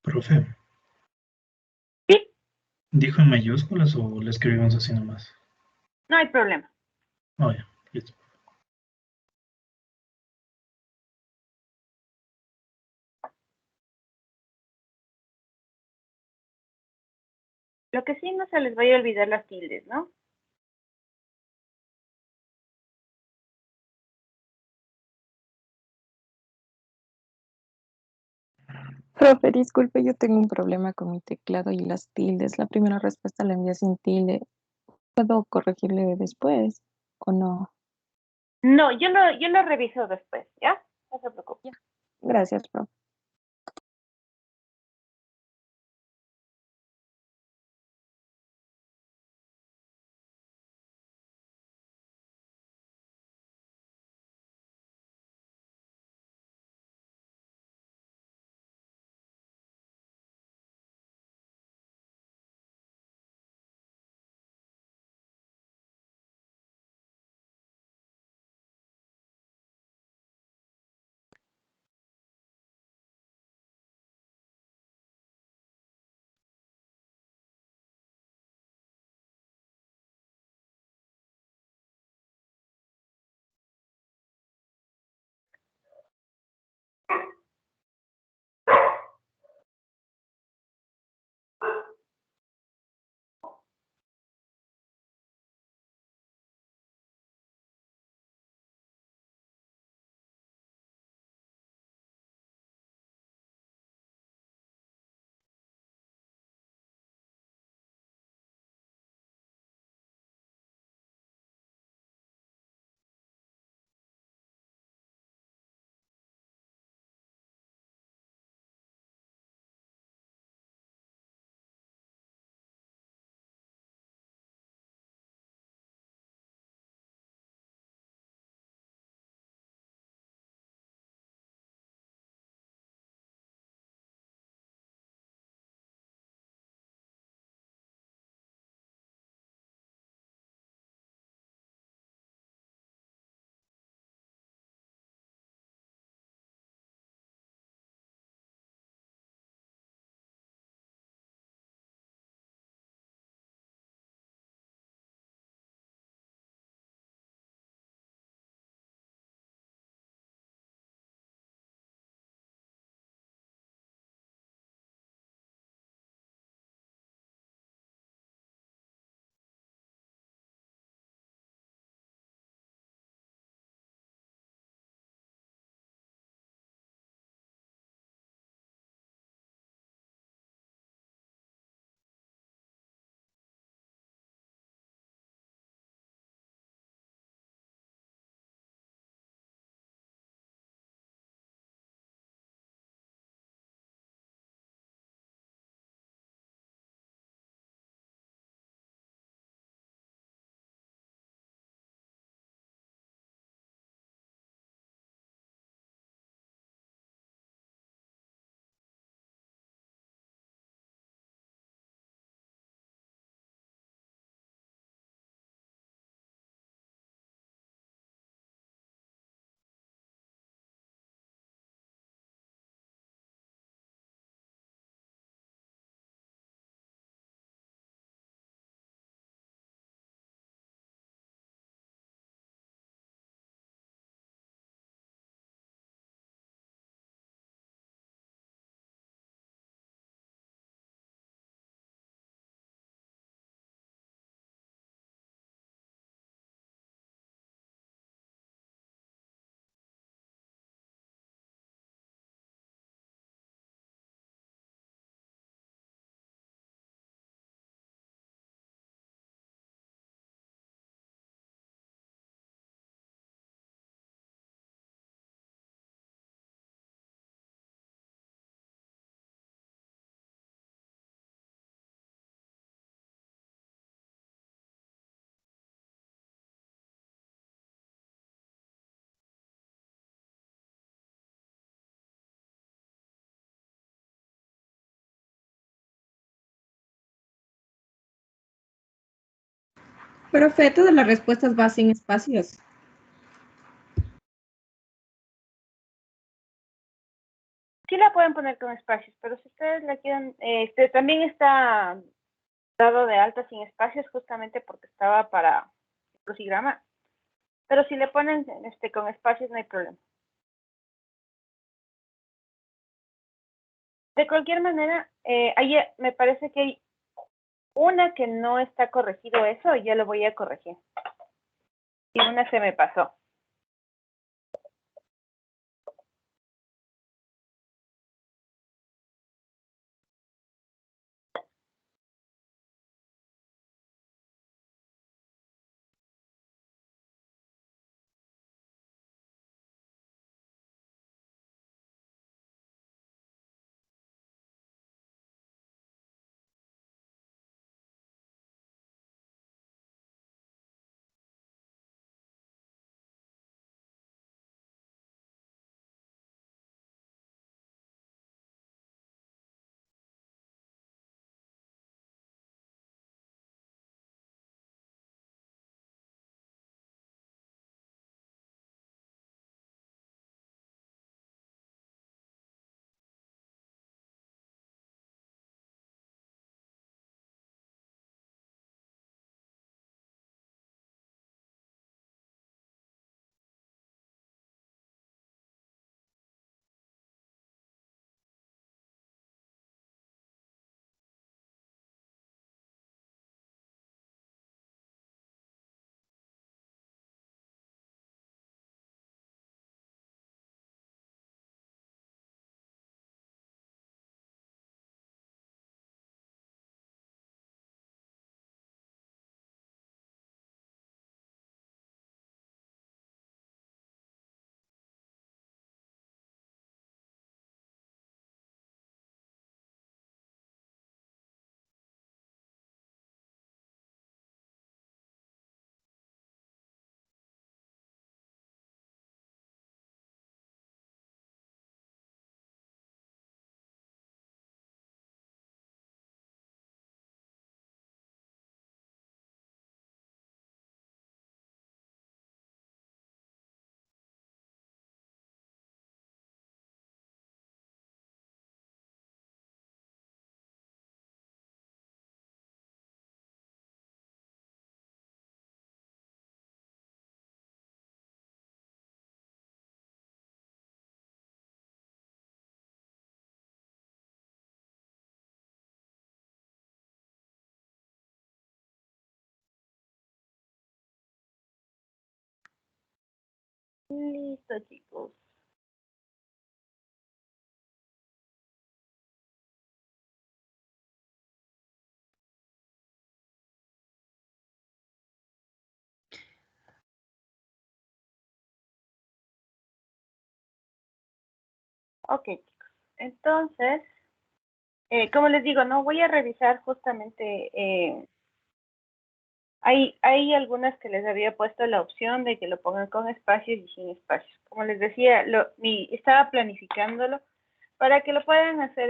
Profe, Sí, ¿dijo en mayúsculas o le escribimos así nomás? no hay problema. Oh, ya, listo. Lo que sí no se les vaya a olvidar las tildes, ¿no? Profe, disculpe, yo tengo un problema con mi teclado y las tildes. La primera respuesta la envié sin tilde. ¿Puedo corregirle después o no? No, yo lo reviso después, ¿ya? No se preocupe. Gracias, profe. Profe, todas las respuestas van sin espacios. Sí la pueden poner con espacios, pero si ustedes la quieren, también está dado de alta sin espacios justamente porque estaba para crucigrama. Pero si le ponen con espacios no hay problema. De cualquier manera, ahí me parece que hay una que no está corregido eso y ya lo voy a corregir. Y una se me pasó. Listo, chicos. Ok, chicos. Entonces, como les digo, no voy a revisar justamente. Hay algunas que les había puesto la opción de que lo pongan con espacios y sin espacios. Como les decía, estaba planificándolo para que lo puedan hacer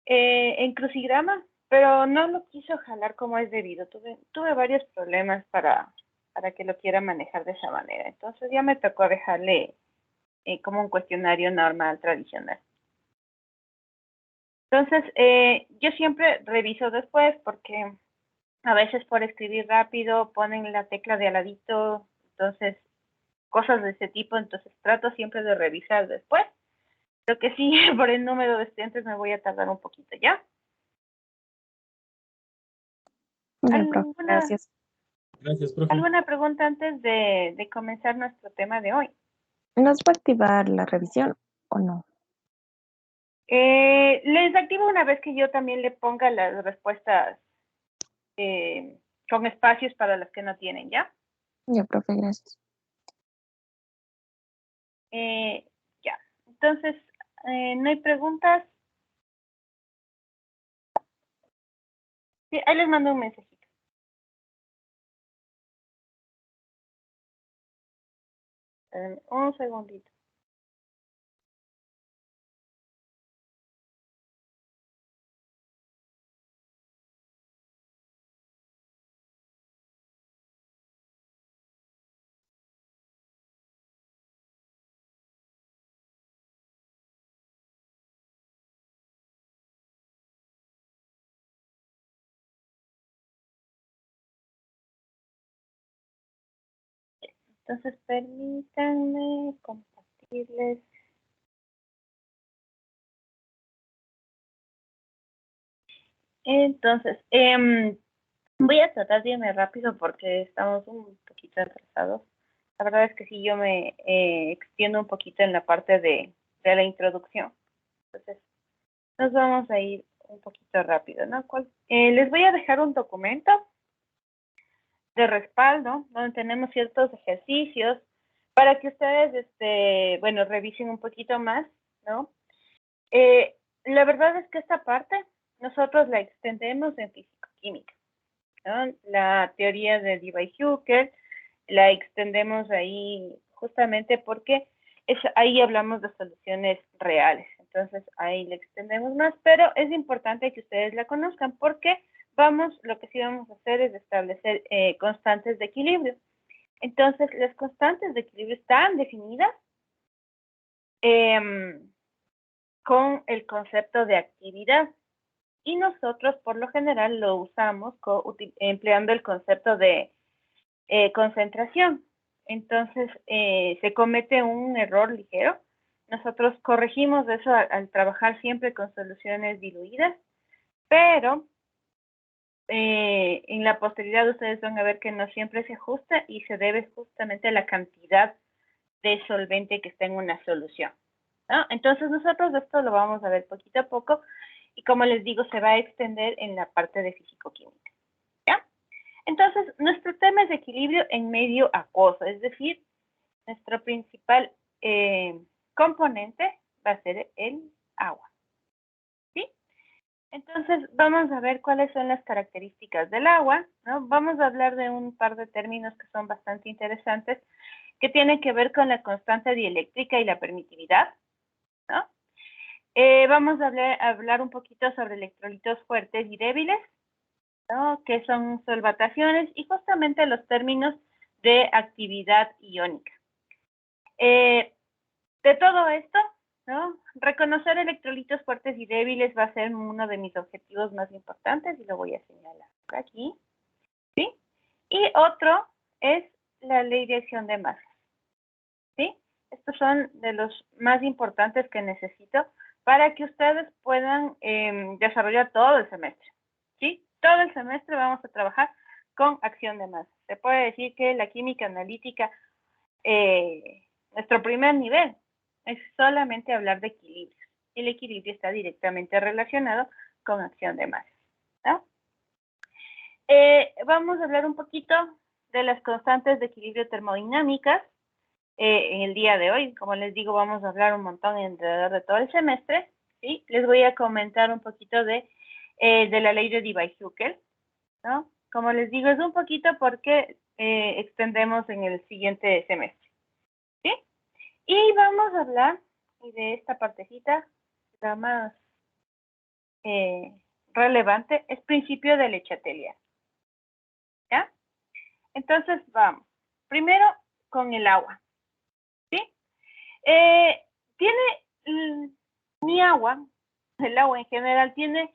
en crucigrama, pero no lo quiso jalar como es debido. Tuve varios problemas para que lo quiera manejar de esa manera. Entonces ya me tocó dejarle como un cuestionario normal, tradicional. Entonces, yo siempre reviso después porque a veces por escribir rápido ponen la tecla de aladito, entonces cosas de ese tipo, entonces trato siempre de revisar después. Lo que sí, por el número de estudiantes me voy a tardar un poquito, ¿ya? Ya, profe, ¿Alguna, gracias. Gracias, profe. alguna pregunta antes de comenzar nuestro tema de hoy? ¿Nos va a activar la revisión o no? Les activo una vez que yo también le ponga las respuestas con espacios para las que no tienen, ¿ya? Ya, profe, gracias. Ya. Entonces, ¿no hay preguntas? Sí, ahí les mando un mensajito. Un segundito. Entonces, permítanme compartirles. Entonces, voy a tratar de irme rápido porque estamos un poquito atrasados. La verdad es que sí, yo me extiendo un poquito en la parte de la introducción. Entonces, nos vamos a ir un poquito rápido, ¿no? Les voy a dejar un documento de respaldo donde tenemos ciertos ejercicios para que ustedes, bueno, revisen un poquito más, ¿no? La verdad es que esta parte nosotros la extendemos en físico-química, ¿no? La teoría de Debye-Hückel la extendemos ahí justamente porque ahí hablamos de soluciones reales. Entonces, ahí le extendemos más, pero es importante que ustedes la conozcan porque lo que sí vamos a hacer es establecer constantes de equilibrio. Entonces, las constantes de equilibrio están definidas con el concepto de actividad. Y nosotros, por lo general, lo usamos empleando el concepto de concentración. Entonces, se comete un error ligero. Nosotros corregimos eso al trabajar siempre con soluciones diluidas, pero en la posteridad ustedes van a ver que no siempre se ajusta y se debe justamente a la cantidad de solvente que está en una solución, ¿no? Entonces, nosotros esto lo vamos a ver poquito a poco y como les digo, se va a extender en la parte de físico-química, ¿ya? Entonces, nuestro tema es equilibrio en medio acuoso, es decir, nuestro principal componente va a ser el agua, ¿sí? Entonces, vamos a ver cuáles son las características del agua, ¿no? Vamos a hablar de un par de términos que son bastante interesantes, que tienen que ver con la constante dieléctrica y la permitividad, ¿no? Vamos a hablar un poquito sobre electrolitos fuertes y débiles, ¿no? Que son solvataciones y justamente los términos de actividad iónica. De todo esto, ¿no? Reconocer electrolitos fuertes y débiles va a ser uno de mis objetivos más importantes y lo voy a señalar por aquí, ¿sí? Y otro es la ley de acción de masas, ¿sí? Estos son de los más importantes que necesito para que ustedes puedan desarrollar todo el semestre, ¿sí? Todo el semestre vamos a trabajar con acción de masas. Se puede decir que la química analítica, nuestro primer nivel, es solamente hablar de equilibrio. El equilibrio está directamente relacionado con acción de masas, ¿no? Vamos a hablar un poquito de las constantes de equilibrio termodinámicas. En el día de hoy, como les digo, vamos a hablar un montón alrededor de todo el semestre, ¿sí? Les voy a comentar un poquito de la ley de Debye-Hückel, ¿no? Como les digo, es un poquito porque extendemos en el siguiente semestre, ¿sí? Y vamos a hablar de esta partecita, la más relevante, es principio de Le Chatelier, ¿ya? Entonces, vamos. Primero, con el agua, ¿sí? Mi agua, el agua en general, tiene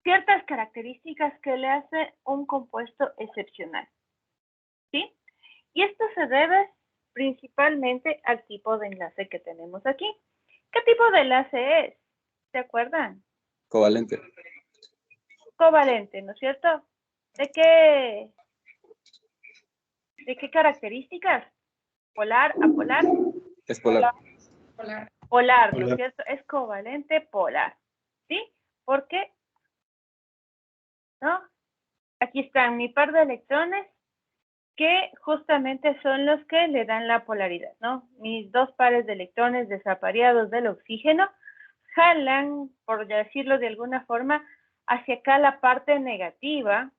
ciertas características que le hace un compuesto excepcional, ¿sí? Y esto se debe principalmente al tipo de enlace que tenemos aquí. ¿Qué tipo de enlace es? ¿Se acuerdan? Covalente. Covalente, ¿no es cierto? ¿De qué características? ¿Polar, apolar? Es polar. Polar, ¿no es cierto? Es covalente polar, ¿sí? ¿Por qué? ¿No? Aquí están mi par de electrones que justamente son los que le dan la polaridad, ¿no? Mis dos pares de electrones desapareados del oxígeno jalan, por decirlo de alguna forma, hacia acá la parte negativa,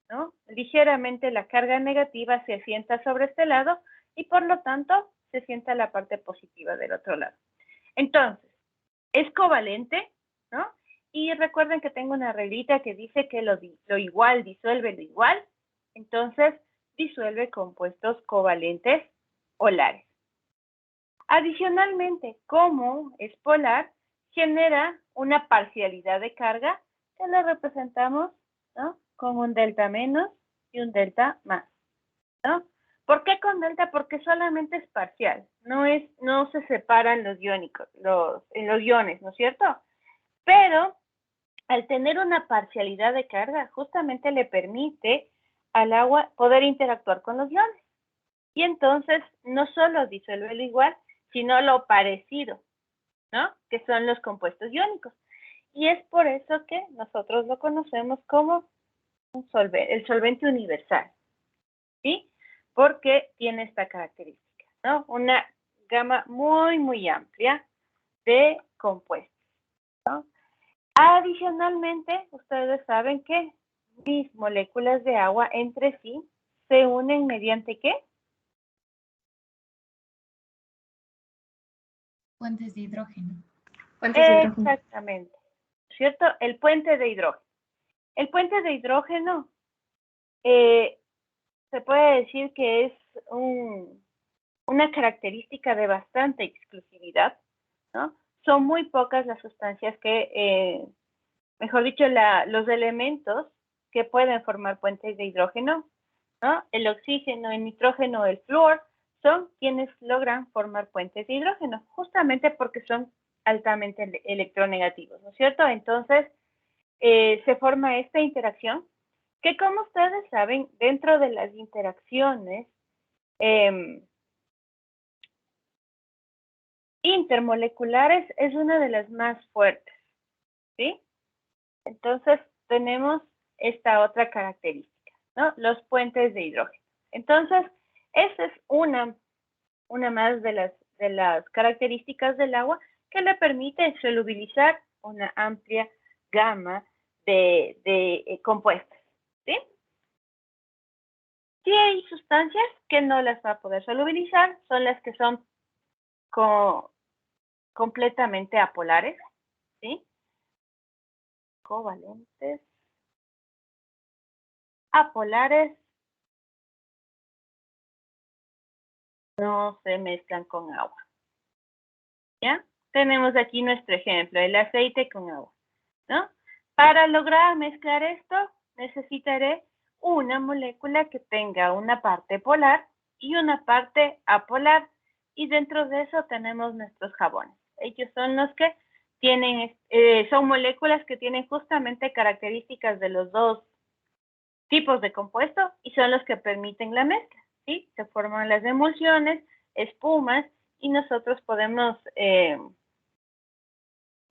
¿no? Ligeramente la carga negativa se asienta sobre este lado y por lo tanto se sienta la parte positiva del otro lado. Entonces, es covalente, ¿no? Y recuerden que tengo una reglita que dice que lo igual disuelve lo igual, entonces disuelve compuestos covalentes polares. Adicionalmente, como es polar, genera una parcialidad de carga que la representamos, ¿no? Con un delta menos y un delta más, ¿no? ¿Por qué con delta? Porque solamente es parcial, no se separan los iónicos, los iones, ¿no es cierto? Pero al tener una parcialidad de carga, justamente le permite al agua poder interactuar con los iones. Y entonces no solo disuelve lo igual, sino lo parecido, ¿no? Que son los compuestos iónicos. Y es por eso que nosotros lo conocemos como el solvente universal, ¿sí? Porque tiene esta característica, ¿no? Una gama muy, muy amplia de compuestos, ¿no? Adicionalmente, ustedes saben que mis moléculas de agua entre sí se unen mediante ¿qué? Puentes de hidrógeno. Fuentes de hidrógeno. Exactamente, ¿cierto? El puente de hidrógeno. El puente de hidrógeno se puede decir que es una característica de bastante exclusividad, ¿no? Son muy pocas las sustancias que, mejor dicho, los elementos que pueden formar puentes de hidrógeno, ¿no? El oxígeno, el nitrógeno, el flúor, son quienes logran formar puentes de hidrógeno, justamente porque son altamente electronegativos, ¿no es cierto? Entonces, se forma esta interacción, que como ustedes saben, dentro de las interacciones intermoleculares es una de las más fuertes, ¿sí? Entonces, tenemos esta otra característica, ¿no? Los puentes de hidrógeno. Entonces, esa es una más de las características del agua que le permite solubilizar una amplia gama de compuestos, ¿sí? Sí hay sustancias que no las va a poder solubilizar, son las que son completamente apolares, ¿sí? Covalentes, apolares, no se mezclan con agua, ¿ya? Tenemos aquí nuestro ejemplo, el aceite con agua, ¿no? Para lograr mezclar esto, necesitaré una molécula que tenga una parte polar y una parte apolar, y dentro de eso tenemos nuestros jabones. Ellos son los que tienen, son moléculas que tienen justamente características de los dos tipos de compuesto y son los que permiten la mezcla, ¿sí? Se forman las emulsiones, espumas, y nosotros podemos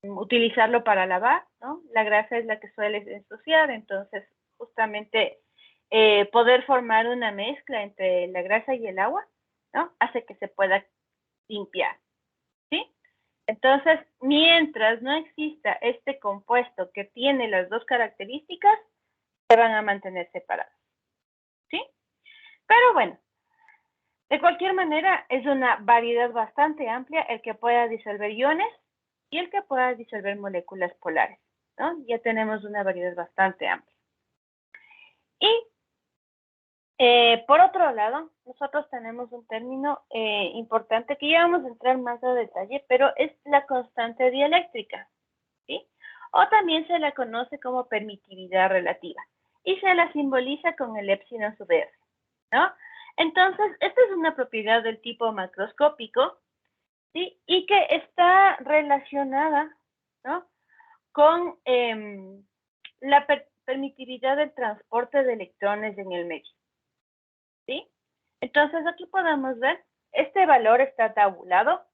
utilizarlo para lavar, ¿no? La grasa es la que suele ensuciar, entonces justamente poder formar una mezcla entre la grasa y el agua, ¿no? Hace que se pueda limpiar, ¿sí? Entonces, mientras no exista este compuesto que tiene las dos características, se van a mantener separados, ¿sí? Pero bueno, de cualquier manera, es una variedad bastante amplia el que pueda disolver iones y el que pueda disolver moléculas polares, ¿no? Ya tenemos una variedad bastante amplia. Y por otro lado, nosotros tenemos un término importante que ya vamos a entrar más a detalle, pero es la constante dieléctrica, ¿sí? O también se la conoce como permitividad relativa y se la simboliza con el epsilon sub r, ¿no? Entonces, esta es una propiedad del tipo macroscópico, ¿sí? Y que está relacionada, ¿no? Con la permitividad del transporte de electrones en el medio, ¿sí? Entonces, aquí podemos ver, este valor está tabulado,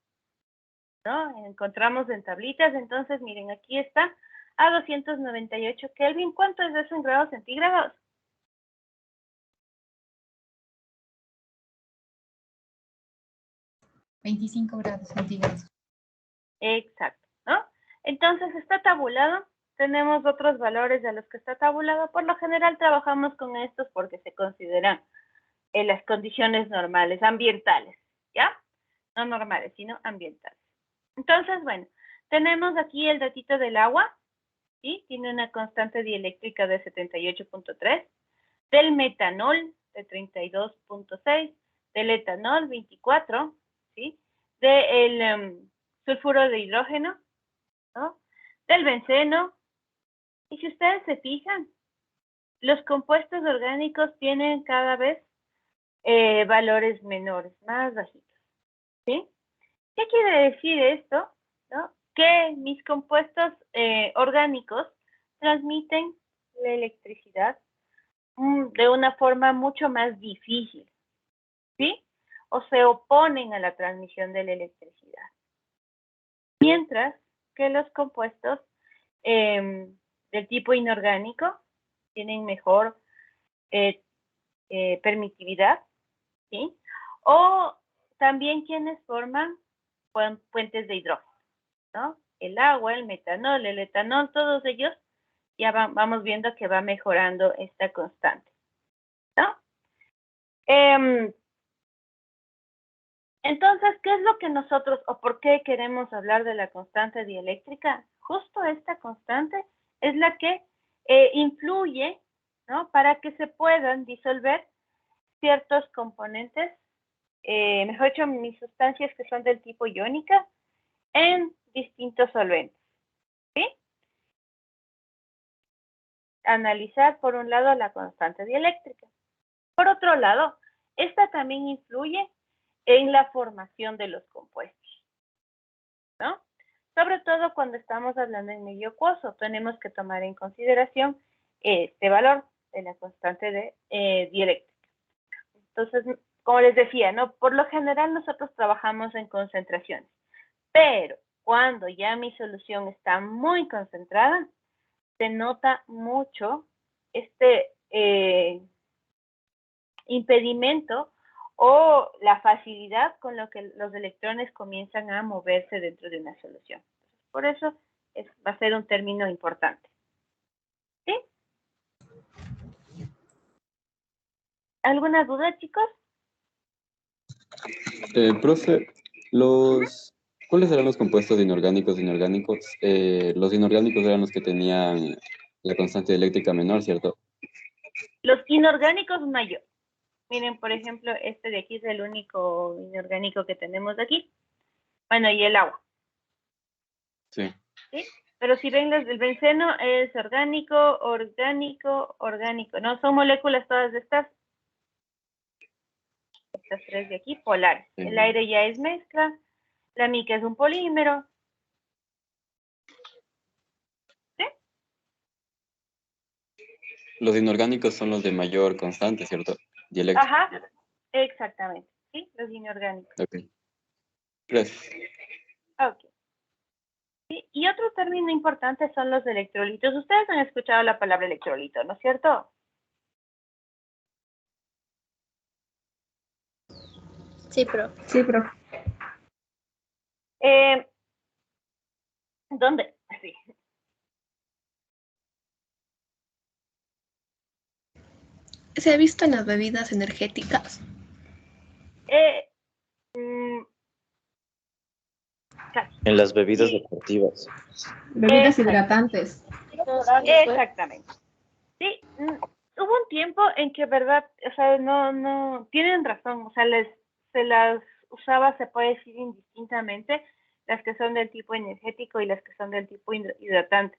¿no? Encontramos en tablitas, entonces, miren, aquí está a 298 Kelvin. ¿Cuánto es eso en grados centígrados? 25 grados centígrados. Exacto, ¿no? Entonces está tabulado, tenemos otros valores de los que está tabulado, por lo general trabajamos con estos porque se consideran en las condiciones normales, ambientales, ¿ya? No normales, sino ambientales. Entonces, bueno, tenemos aquí el datito del agua, ¿sí? Tiene una constante dieléctrica de 78.3, del metanol de 32.6, del etanol 24, ¿sí? Del sulfuro de hidrógeno, ¿no? Del benceno. Y si ustedes se fijan, los compuestos orgánicos tienen cada vez valores menores, más bajitos. ¿Sí? ¿Qué quiere decir esto? ¿No? Que mis compuestos orgánicos transmiten la electricidad de una forma mucho más difícil, ¿sí? O se oponen a la transmisión de la electricidad. Mientras que los compuestos del tipo inorgánico tienen mejor permitividad, ¿sí? O también quienes forman puentes de hidrógeno, ¿no? El agua, el metanol, el etanol, todos ellos ya vamos viendo que va mejorando esta constante, ¿no? Entonces, ¿qué es lo que nosotros, o por qué queremos hablar de la constante dieléctrica? Justo esta constante es la que influye, ¿no? Para que se puedan disolver ciertos componentes, mejor dicho, mis sustancias que son del tipo iónica, en distintos solventes, ¿sí? Analizar, por un lado, la constante dieléctrica. Por otro lado, esta también influye en la formación de los compuestos, ¿no? Sobre todo cuando estamos hablando en medio acuoso, tenemos que tomar en consideración este valor de la constante de dieléctrica. Entonces, como les decía, ¿no? Por lo general nosotros trabajamos en concentraciones, pero cuando ya mi solución está muy concentrada, se nota mucho este impedimento o la facilidad con lo que los electrones comienzan a moverse dentro de una solución. Por eso va a ser un término importante. ¿Sí? ¿Alguna duda, chicos? Profe, ¿cuáles eran los compuestos inorgánicos? Los inorgánicos eran los que tenían la constante eléctrica menor, ¿cierto? Los inorgánicos mayor. Miren, por ejemplo, este de aquí es el único inorgánico que tenemos de aquí. Bueno, y el agua. Sí. ¿Sí? Pero si ven, el benceno es orgánico, orgánico, ¿no? Son moléculas todas estas tres de aquí, polares. Sí. El aire ya es mezcla, la mica es un polímero. ¿Sí? Los inorgánicos son los de mayor constante, ¿cierto? Dieléctrica. Ajá, exactamente, ¿sí? Los inorgánicos. Ok. Gracias. Ok. ¿Sí? Y otro término importante son los electrolitos. Ustedes han escuchado la palabra electrolito, ¿no es cierto? Sí, profe. Sí, profe. ¿Dónde? Sí. Se ha visto en las bebidas energéticas. Casi. En las bebidas Sí. deportivas. Bebidas Exacto. hidratantes. Exactamente. Sí, hubo un tiempo en que, verdad, o sea, no, tienen razón, o sea, se las usaba, se puede decir indistintamente, las que son del tipo energético y las que son del tipo hidratante,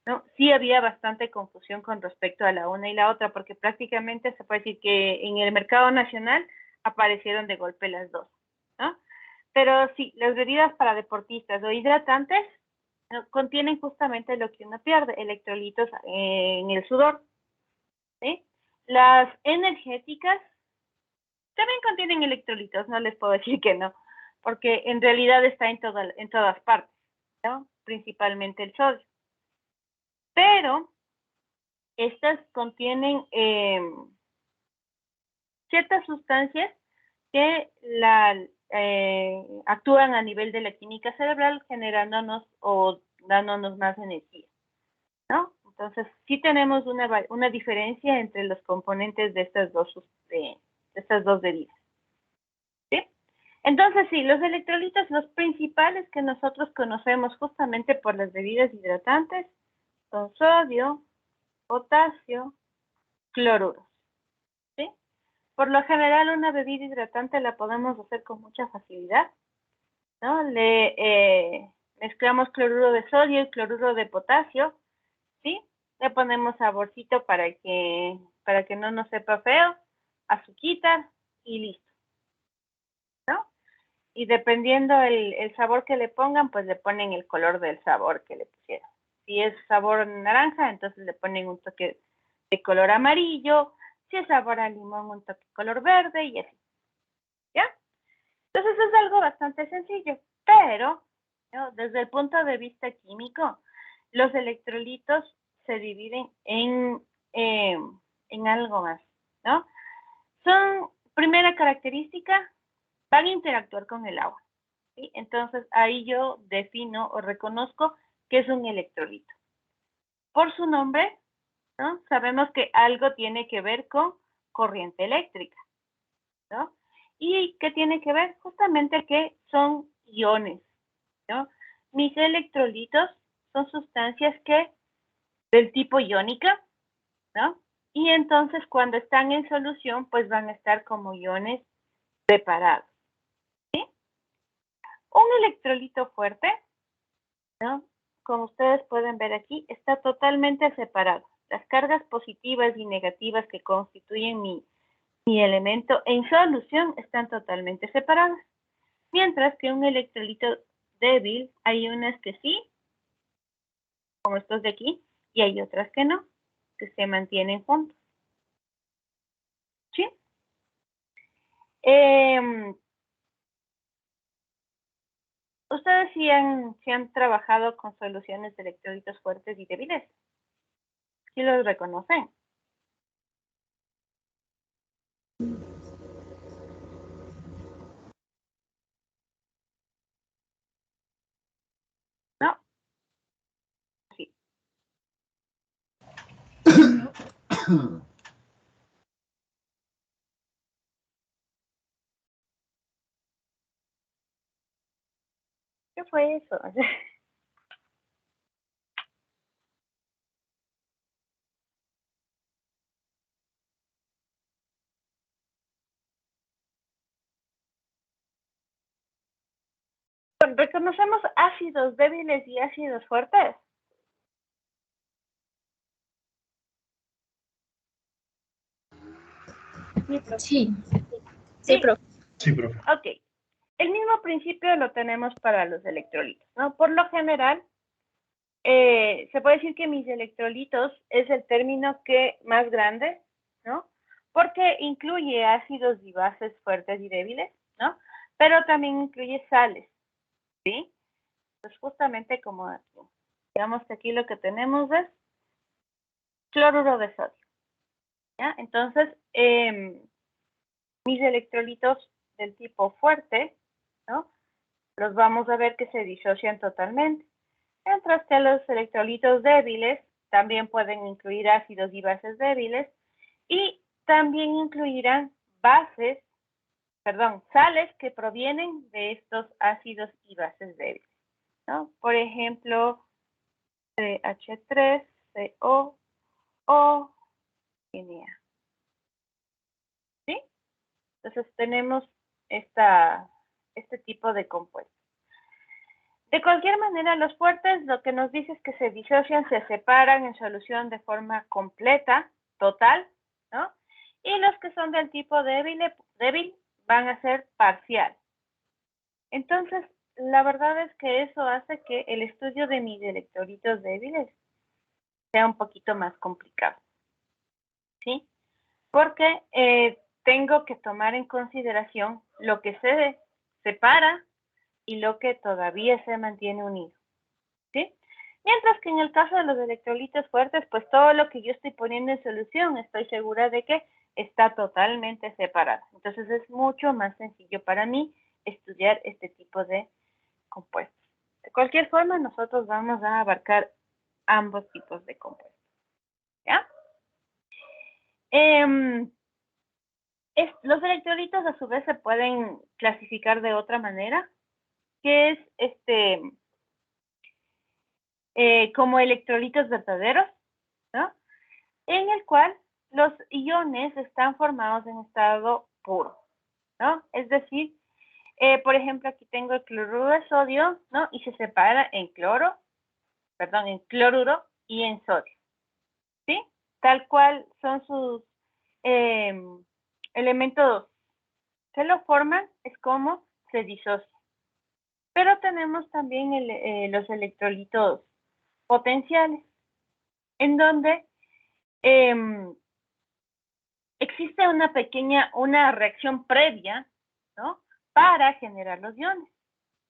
¿no? Sí había bastante confusión con respecto a la una y la otra, porque prácticamente se puede decir que en el mercado nacional aparecieron de golpe las dos, ¿no? Pero sí, las bebidas para deportistas o hidratantes contienen justamente lo que uno pierde, electrolitos en el sudor, ¿sí? Las energéticas también contienen electrolitos, no les puedo decir que no, porque en realidad está en todas partes, ¿no? Principalmente el sodio. Pero estas contienen ciertas sustancias que actúan a nivel de la química cerebral, generándonos o dándonos más energía, ¿no? Entonces, sí tenemos una diferencia entre los componentes de estas dos bebidas, ¿sí? Entonces, sí, los electrolitos, los principales que nosotros conocemos justamente por las bebidas hidratantes, son sodio, potasio, cloruros, ¿sí? Por lo general, una bebida hidratante la podemos hacer con mucha facilidad, ¿no? Le mezclamos cloruro de sodio y cloruro de potasio, ¿sí? Le ponemos saborcito para que no nos sepa feo, azuquita, y listo, ¿no? Y dependiendo el sabor que le pongan, pues le ponen el color del sabor que le pusieron. Si es sabor naranja, entonces le ponen un toque de color amarillo. Si es sabor a limón, un toque de color verde y así. ¿Ya? Entonces es algo bastante sencillo, pero ¿no? Desde el punto de vista químico, los electrolitos se dividen en algo más, ¿no? Son, primera característica, van a interactuar con el agua, ¿sí? Entonces ahí yo defino o reconozco que es un electrolito. Por su nombre, ¿no? Sabemos que algo tiene que ver con corriente eléctrica, ¿no? ¿Y qué tiene que ver? Justamente que son iones, ¿no? Mis electrolitos son sustancias que del tipo iónica, ¿no? Y entonces cuando están en solución, pues van a estar como iones separados, ¿sí? Un electrolito fuerte, ¿no? Como ustedes pueden ver aquí, está totalmente separado. Las cargas positivas y negativas que constituyen mi elemento en solución están totalmente separadas. Mientras que un electrolito débil, hay unas que sí, como estos de aquí, y hay otras que no, que se mantienen juntos. ¿Sí? Ustedes sí han trabajado con soluciones de electrolitos fuertes y débiles. ¿Sí los reconocen? ¿No? Sí. ¿Qué fue eso? ¿Reconocemos ácidos débiles y ácidos fuertes? Sí, Sí, profe. Sí, profe. ok. El mismo principio lo tenemos para los electrolitos, ¿no? Por lo general, se puede decir que mis electrolitos es el término que más grande, ¿no? Porque incluye ácidos y bases fuertes y débiles, ¿no? Pero también incluye sales, ¿sí? Pues justamente como aquí. Digamos que aquí lo que tenemos es cloruro de sodio, ¿ya? Entonces, mis electrolitos del tipo fuerte, ¿no? Los vamos a ver que se disocian totalmente. Mientras que los electrolitos débiles también pueden incluir ácidos y bases débiles y también incluirán sales que provienen de estos ácidos y bases débiles, ¿no? Por ejemplo, CH3, CO o Na. ¿Sí? Entonces tenemos este tipo de compuestos. De cualquier manera, los fuertes lo que nos dice es que se disocian, se separan en solución de forma completa, total, ¿no? Y los que son del tipo débil van a ser parcial. Entonces, la verdad es que eso hace que el estudio de mis electrolitos débiles sea un poquito más complicado, ¿sí? Porque tengo que tomar en consideración lo que se separa y lo que todavía se mantiene unido, ¿sí? Mientras que en el caso de los electrolitos fuertes, pues todo lo que yo estoy poniendo en solución, estoy segura de que está totalmente separado. Entonces es mucho más sencillo para mí estudiar este tipo de compuestos. De cualquier forma, nosotros vamos a abarcar ambos tipos de compuestos, ¿ya? Los electrolitos a su vez se pueden clasificar de otra manera, que es como electrolitos verdaderos, ¿no? En el cual los iones están formados en estado puro, ¿no? Es decir, por ejemplo, aquí tengo el cloruro de sodio, ¿no? Y se separa en en cloruro y en sodio, ¿sí? Tal cual son sus elementos que lo forman es como se disocia. Pero tenemos también los electrolitos potenciales, en donde existe una reacción previa, ¿no? Para generar los iones.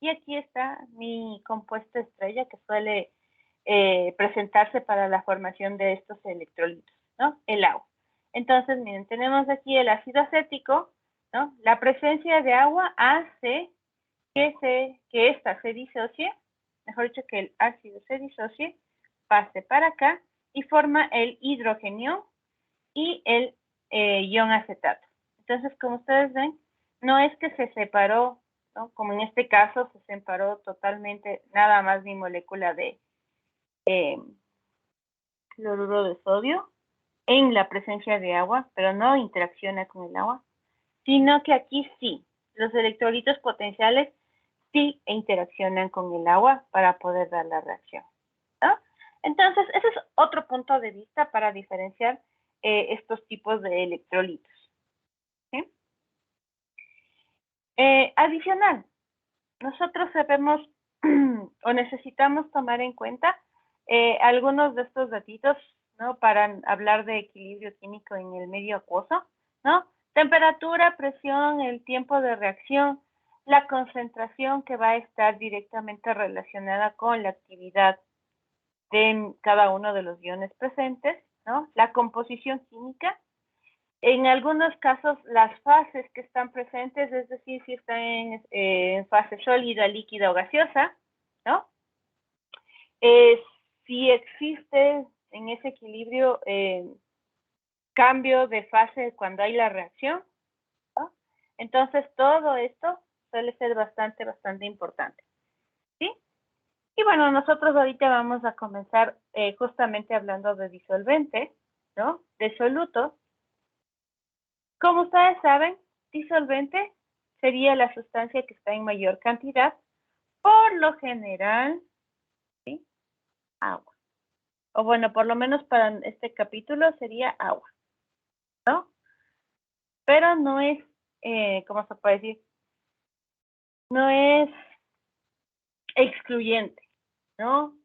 Y aquí está mi compuesto estrella que suele presentarse para la formación de estos electrolitos, ¿no? El agua. Entonces, miren, tenemos aquí el ácido acético, ¿no? La presencia de agua hace que ésta se disocie, mejor dicho, que el ácido se disocie, pase para acá y forma el hidrogenio y el ion acetato. Entonces, como ustedes ven, no es que se separó, ¿no? Como en este caso se separó totalmente nada más mi molécula de cloruro de sodio en la presencia de agua, pero no interacciona con el agua, sino que aquí sí, los electrolitos potenciales sí interaccionan con el agua para poder dar la reacción, ¿no? Entonces, ese es otro punto de vista para diferenciar estos tipos de electrolitos. ¿Sí? Adicional, nosotros sabemos o necesitamos tomar en cuenta algunos de estos datitos, ¿no? Para hablar de equilibrio químico en el medio acuoso, ¿no? Temperatura, presión, el tiempo de reacción, la concentración que va a estar directamente relacionada con la actividad de cada uno de los iones presentes, ¿no? La composición química, en algunos casos las fases que están presentes, es decir, si están en fase sólida, líquida o gaseosa, ¿no? Si existe en ese equilibrio cambio de fase cuando hay la reacción, ¿no? Entonces todo esto suele ser bastante importante, ¿sí? Y bueno, nosotros ahorita vamos a comenzar justamente hablando de disolvente, ¿no? De soluto. Como ustedes saben, disolvente sería la sustancia que está en mayor cantidad, por lo general, ¿sí? Agua. O bueno, por lo menos para este capítulo sería agua, ¿no? Pero no es, ¿cómo se puede decir? No es excluyente, ¿no?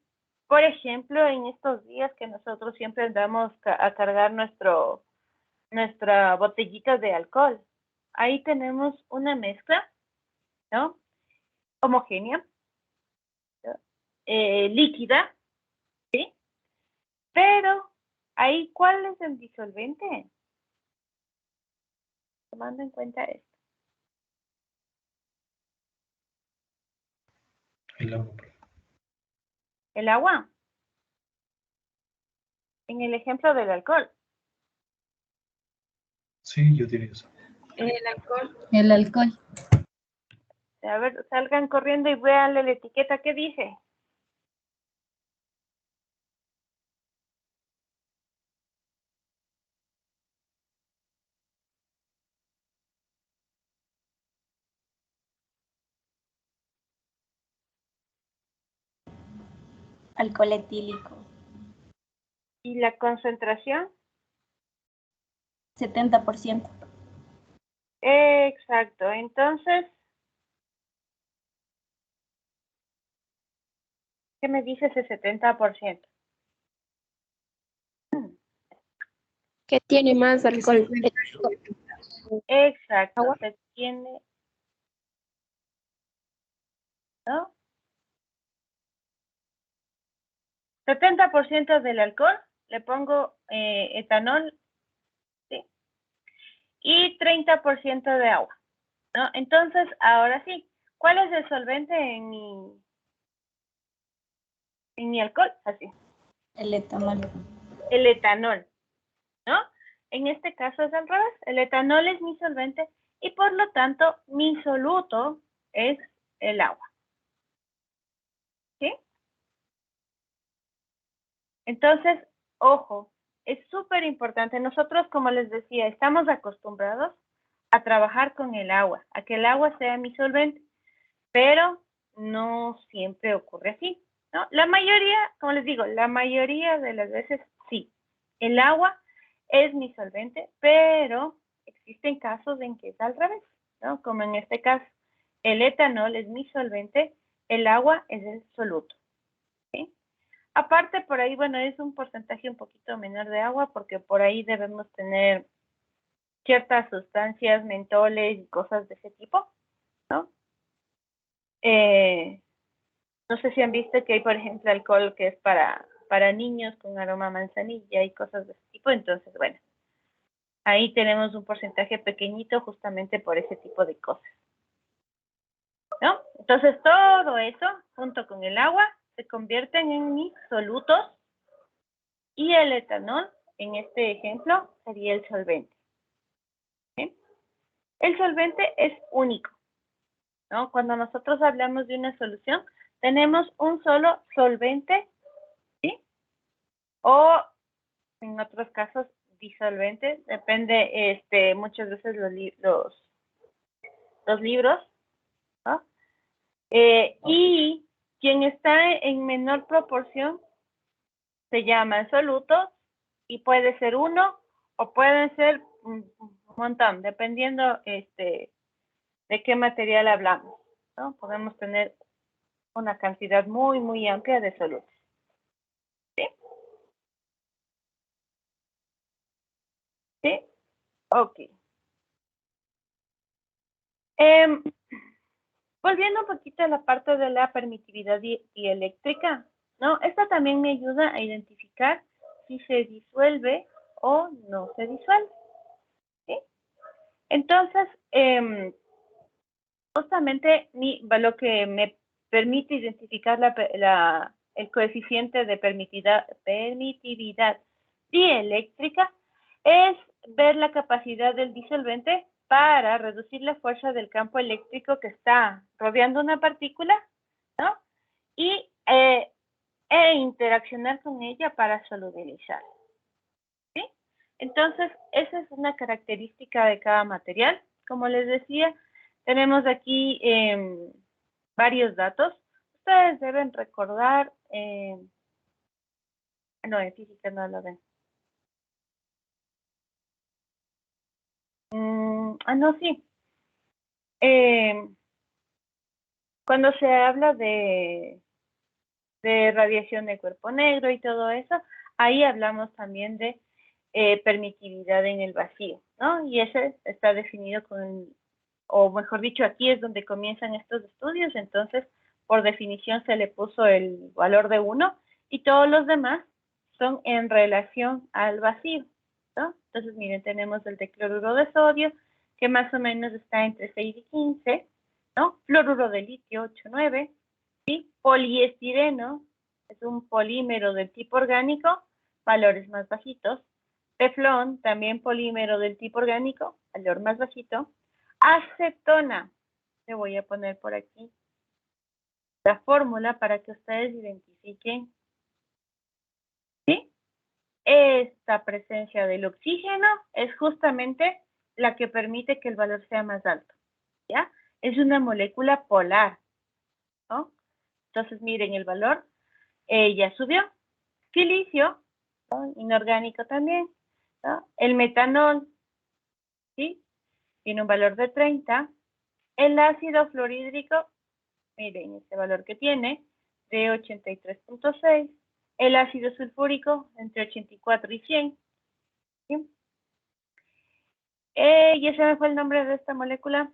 Por ejemplo, en estos días que nosotros siempre andamos a cargar nuestra botellita de alcohol, ahí tenemos una mezcla, ¿no? Homogénea, ¿no? Líquida, ¿sí? Pero ahí, ¿cuál es el disolvente? Tomando en cuenta esto. El agua. El agua. En el ejemplo del alcohol. Sí, yo diría eso. El alcohol. El alcohol. A ver, salgan corriendo y vean la etiqueta que dice. Alcohol etílico. ¿Y la concentración? 70%. Exacto. Entonces, ¿qué me dice ese 70%? ¿Qué tiene más alcohol? Exacto. Agua. Se tiene, ¿no? 70% del alcohol, le pongo etanol, ¿sí? Y 30% de agua, ¿no? Entonces, ahora sí, ¿cuál es el solvente en mi alcohol? Así. El etanol. El etanol, ¿no? En este caso es al revés. El etanol es mi solvente y por lo tanto mi soluto es el agua. ¿Sí? Entonces, ojo, es súper importante. Nosotros, como les decía, estamos acostumbrados a trabajar con el agua, a que el agua sea mi solvente, pero no siempre ocurre así, ¿no? La mayoría, como les digo, la mayoría de las veces sí. El agua es mi solvente, pero existen casos en que es al revés, ¿no? Como en este caso, el etanol es mi solvente, el agua es el soluto. ¿Sí? Aparte, por ahí, bueno, es un porcentaje un poquito menor de agua porque por ahí debemos tener ciertas sustancias, mentoles y cosas de ese tipo, ¿no? No sé si han visto que hay, por ejemplo, alcohol que es para niños con aroma a manzanilla y cosas de ese tipo. Entonces, bueno, ahí tenemos un porcentaje pequeñito justamente por ese tipo de cosas, ¿no? Entonces, todo eso, junto con el agua, se convierten en mis solutos y el etanol, en este ejemplo, sería el solvente. ¿Sí? El solvente es único, ¿no? Cuando nosotros hablamos de una solución, tenemos un solo solvente, ¿sí? O en otros casos disolvente, depende, muchas veces los libros, ¿no? Y quien está en menor proporción se llama solutos y puede ser uno o pueden ser un montón, dependiendo de qué material hablamos, ¿no? Podemos tener una cantidad muy, muy amplia de solutos. ¿Sí? ¿Sí? Ok. Volviendo un poquito a la parte de la permitividad dieléctrica, ¿no? Esta también me ayuda a identificar si se disuelve o no se disuelve. ¿Sí? Entonces, justamente lo que me permite identificar el coeficiente de permitividad dieléctrica es ver la capacidad del disolvente para reducir la fuerza del campo eléctrico que está rodeando una partícula, ¿no? Y interaccionar con ella para solubilizar. ¿Sí? Entonces, esa es una característica de cada material. Como les decía, tenemos aquí varios datos. Ustedes deben recordar, no, en física no lo ven. No, sí. Cuando se habla de radiación de cuerpo negro y todo eso, ahí hablamos también de permitividad en el vacío, ¿no? Y ese está definido o mejor dicho, aquí es donde comienzan estos estudios, entonces, por definición se le puso el valor de 1 y todos los demás son en relación al vacío, ¿no? Entonces, miren, tenemos el de cloruro de sodio, que más o menos está entre 6 y 15, ¿no? Fluoruro de litio, 8, 9, ¿sí? Poliestireno, es un polímero del tipo orgánico, valores más bajitos. Teflón, también polímero del tipo orgánico, valor más bajito. Acetona, le voy a poner por aquí la fórmula para que ustedes identifiquen, ¿sí? Esta presencia del oxígeno es justamente la que permite que el valor sea más alto, ¿ya? Es una molécula polar, ¿no? Entonces, miren el valor, ya subió. Silicio, ¿no? Inorgánico también, ¿no? El metanol, ¿sí? Tiene un valor de 30. El ácido fluorhídrico, miren este valor que tiene, de 83.6. El ácido sulfúrico, entre 84 y 100. ¿Sí? ¿Ya se me fue el nombre de esta molécula?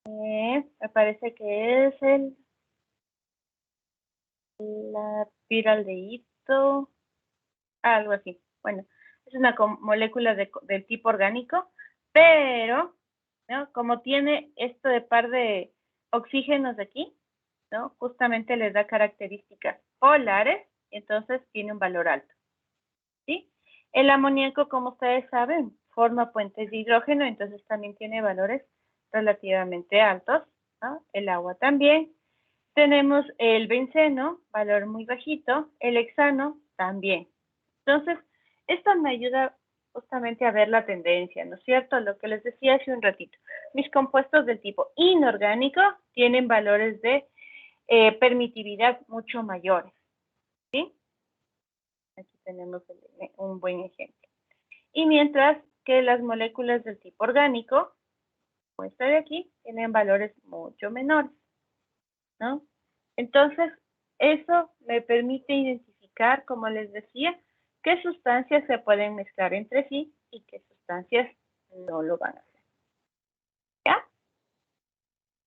Me parece que es la piraldehito, algo así. Bueno, es una molécula del tipo orgánico, pero, ¿no? Como tiene esto de par de oxígenos aquí, ¿no? Justamente les da características polares, entonces tiene un valor alto, ¿sí? El amoníaco, como ustedes saben, forma puentes de hidrógeno, entonces también tiene valores relativamente altos, ¿no? El agua también. Tenemos el benceno, valor muy bajito, el hexano también. Entonces, esto me ayuda justamente a ver la tendencia, ¿no es cierto? Lo que les decía hace un ratito. Mis compuestos del tipo inorgánico tienen valores de permitividad mucho mayores, ¿sí? tenemos un buen ejemplo. Y mientras que las moléculas del tipo orgánico, como esta de aquí, tienen valores mucho menores, ¿no? Entonces, eso me permite identificar, como les decía, qué sustancias se pueden mezclar entre sí y qué sustancias no lo van a hacer. ¿Ya?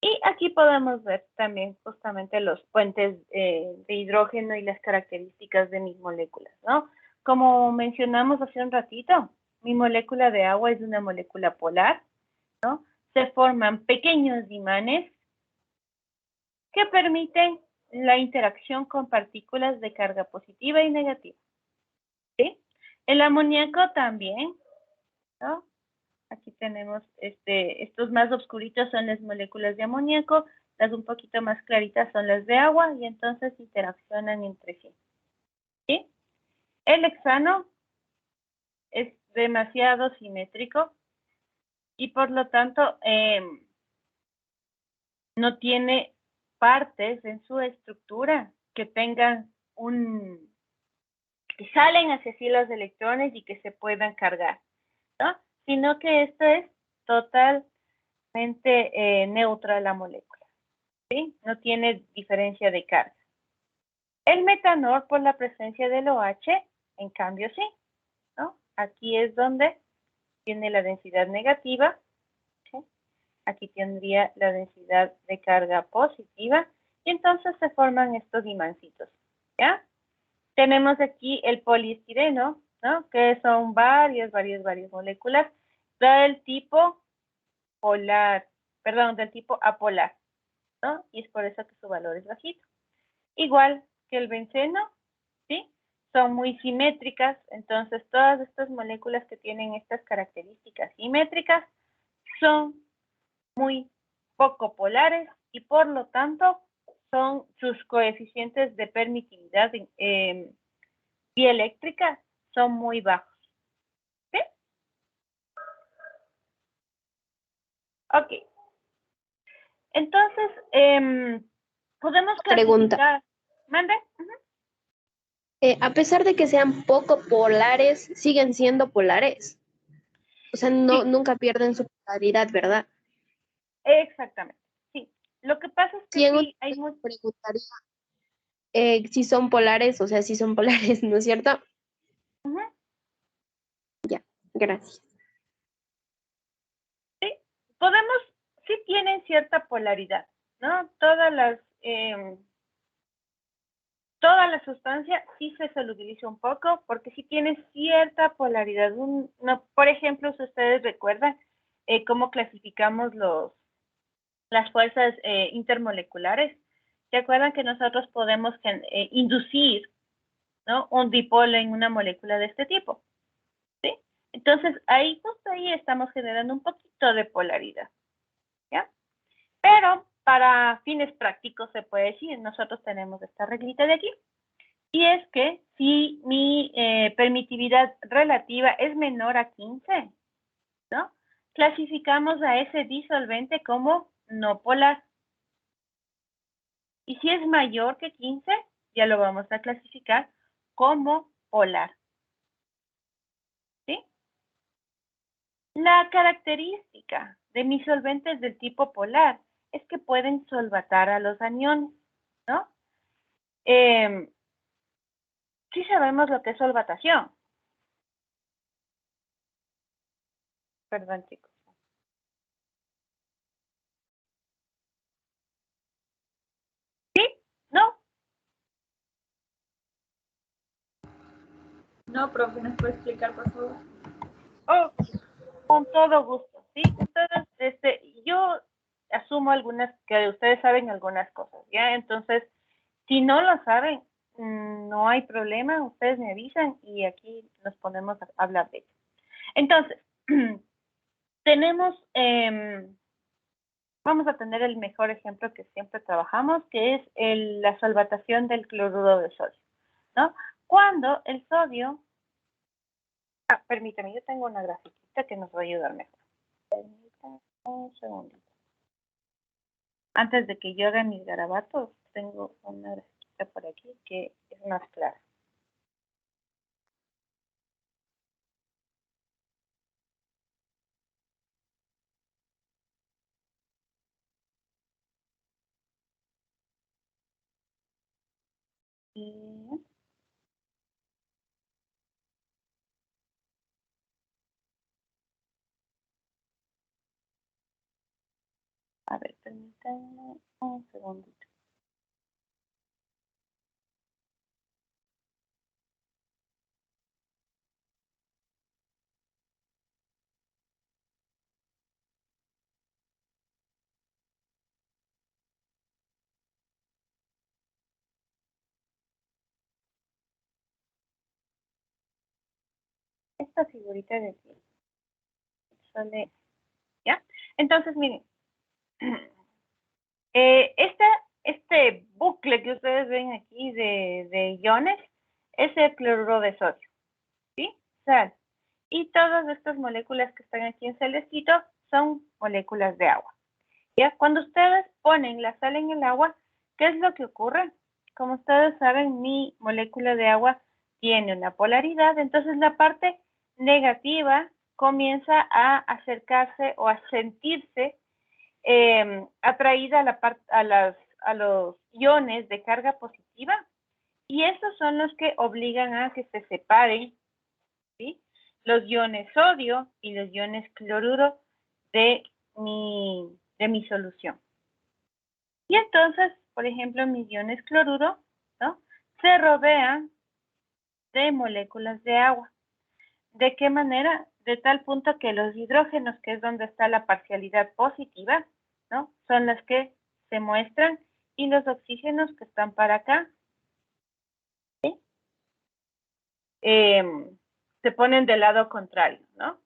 Y aquí podemos ver también justamente los puentes de hidrógeno y las características de mis moléculas, ¿no? Como mencionamos hace un ratito, mi molécula de agua es una molécula polar, ¿no? Se forman pequeños imanes que permiten la interacción con partículas de carga positiva y negativa. ¿Sí? El amoníaco también, ¿no? Aquí tenemos estos más oscuritos son las moléculas de amoníaco, las un poquito más claritas son las de agua y entonces interaccionan entre sí. ¿Sí? El hexano es demasiado simétrico y por lo tanto no tiene partes en su estructura que tengan que salen hacia sí los electrones y que se puedan cargar, ¿no? Sino que esto es totalmente neutra la molécula, ¿sí? No tiene diferencia de carga. El metanol, por la presencia del OH, en cambio sí, ¿no? Aquí es donde tiene la densidad negativa, ¿sí? Aquí tendría la densidad de carga positiva, y entonces se forman estos imancitos, ¿ya? Tenemos aquí el poliestireno, ¿no? Que son varias moléculas del tipo polar, perdón, del tipo apolar, ¿no? Y es por eso que su valor es bajito. Igual que el benceno, ¿sí? Son muy simétricas, entonces todas estas moléculas que tienen estas características simétricas son muy poco polares y por lo tanto son sus coeficientes de permitividad dieléctrica son muy bajos. ¿Sí? Ok. Entonces, podemos Pregunta. clasificar. ¿Mande? A pesar de que sean poco polares, siguen siendo polares. O sea, no, Sí. nunca pierden su polaridad, ¿verdad? Exactamente. Sí. Lo que pasa es que Si en un sí, hay muchos. preguntaría si son polares, o sea, si son polares, ¿no es cierto? Ya, gracias. Sí, sí tienen cierta polaridad, ¿no? Toda la sustancia sí se solubiliza un poco porque sí tiene cierta polaridad. Por ejemplo, si ustedes recuerdan cómo clasificamos las fuerzas intermoleculares, ¿se acuerdan que nosotros podemos inducir, ¿no? un dipolo en una molécula de este tipo? ¿Sí? Entonces, justo ahí estamos generando un poquito de polaridad, ¿ya? Pero para fines prácticos se puede decir, nosotros tenemos esta reglita de aquí, y es que si mi permitividad relativa es menor a 15, ¿no? Clasificamos a ese disolvente como no polar. Y si es mayor que 15, ya lo vamos a clasificar como polar. ¿Sí? La característica de mis solventes del tipo polar es que pueden solvatar a los aniones, ¿no? Sí sabemos lo que es solvatación. Perdón, chicos. ¿Sí? ¿No? No, profe, ¿nos puede explicar, por favor? Oh, con todo gusto, ¿sí? Ustedes, yo asumo que ustedes saben algunas cosas, ¿ya? Entonces, si no lo saben, no hay problema, ustedes me avisan y aquí nos ponemos a hablar de ello. Entonces, vamos a tener el mejor ejemplo que siempre trabajamos, que es la solvatación del cloruro de sodio, ¿no? Cuando el sodio, permítame, yo tengo una grafiquita que nos va a ayudar mejor. Permítame un segundito. Antes de que yo haga mis garabatos, tengo una grafiquita por aquí que es más clara. Y a ver, permítanme un segundito. Esta figurita de aquí sale, ¿ya? Entonces, miren, este bucle que ustedes ven aquí de iones es el cloruro de sodio, ¿sí? Sal. Y todas estas moléculas que están aquí en celestito son moléculas de agua. ¿Ya? Cuando ustedes ponen la sal en el agua, ¿qué es lo que ocurre? Como ustedes saben, mi molécula de agua tiene una polaridad, entonces la parte negativa comienza a acercarse o a sentirse atraída a los iones de carga positiva, y esos son los que obligan a que se separen, ¿sí? Los iones sodio y los iones cloruro de mi solución. Y entonces, por ejemplo, mis iones cloruro, ¿no?, se rodean de moléculas de agua. ¿De qué manera? De tal punto que los hidrógenos, que es donde está la parcialidad positiva, ¿no?, son las que se muestran, y los oxígenos que están para acá, ¿sí?, se ponen del lado contrario, ¿no?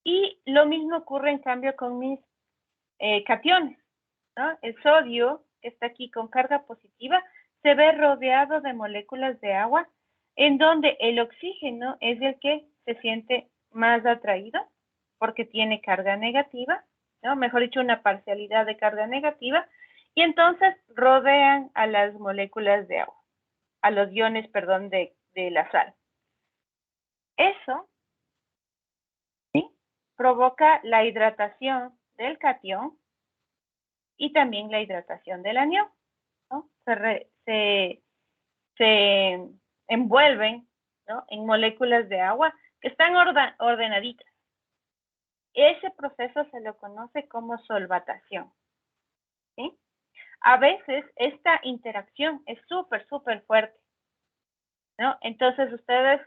Y lo mismo ocurre en cambio con mis cationes, ¿no? El sodio, que está aquí con carga positiva, se ve rodeado de moléculas de agua, en donde el oxígeno es el que se siente más atraído, porque tiene carga negativa, ¿no? Mejor dicho, una parcialidad de carga negativa, y entonces rodean a las moléculas de agua, a los iones, perdón, de la sal. Eso, ¿sí?, provoca la hidratación del catión y también la hidratación del anión, ¿no? Se envuelven, ¿no?, en moléculas de agua que están ordenaditas. Ese proceso se lo conoce como solvatación, ¿sí? A veces esta interacción es súper fuerte, ¿no? Entonces ustedes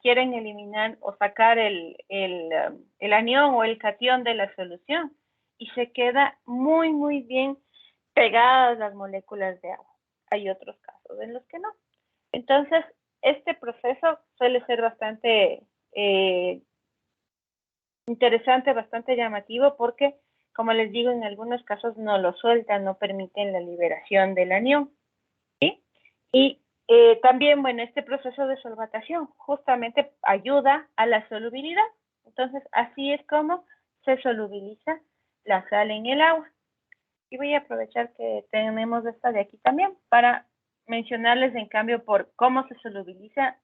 quieren eliminar o sacar el anión o el catión de la solución, y se queda muy bien pegadas las moléculas de agua. Hay otros casos en los que no. Entonces, este proceso suele ser bastante interesante, bastante llamativo, porque, como les digo, en algunos casos no lo sueltan, no permiten la liberación del anión, ¿sí? Y también, bueno, este proceso de solvatación justamente ayuda a la solubilidad. Entonces, así es como se solubiliza la sal en el agua. Y voy a aprovechar que tenemos esta de aquí también para mencionarles, en cambio, por cómo se solubiliza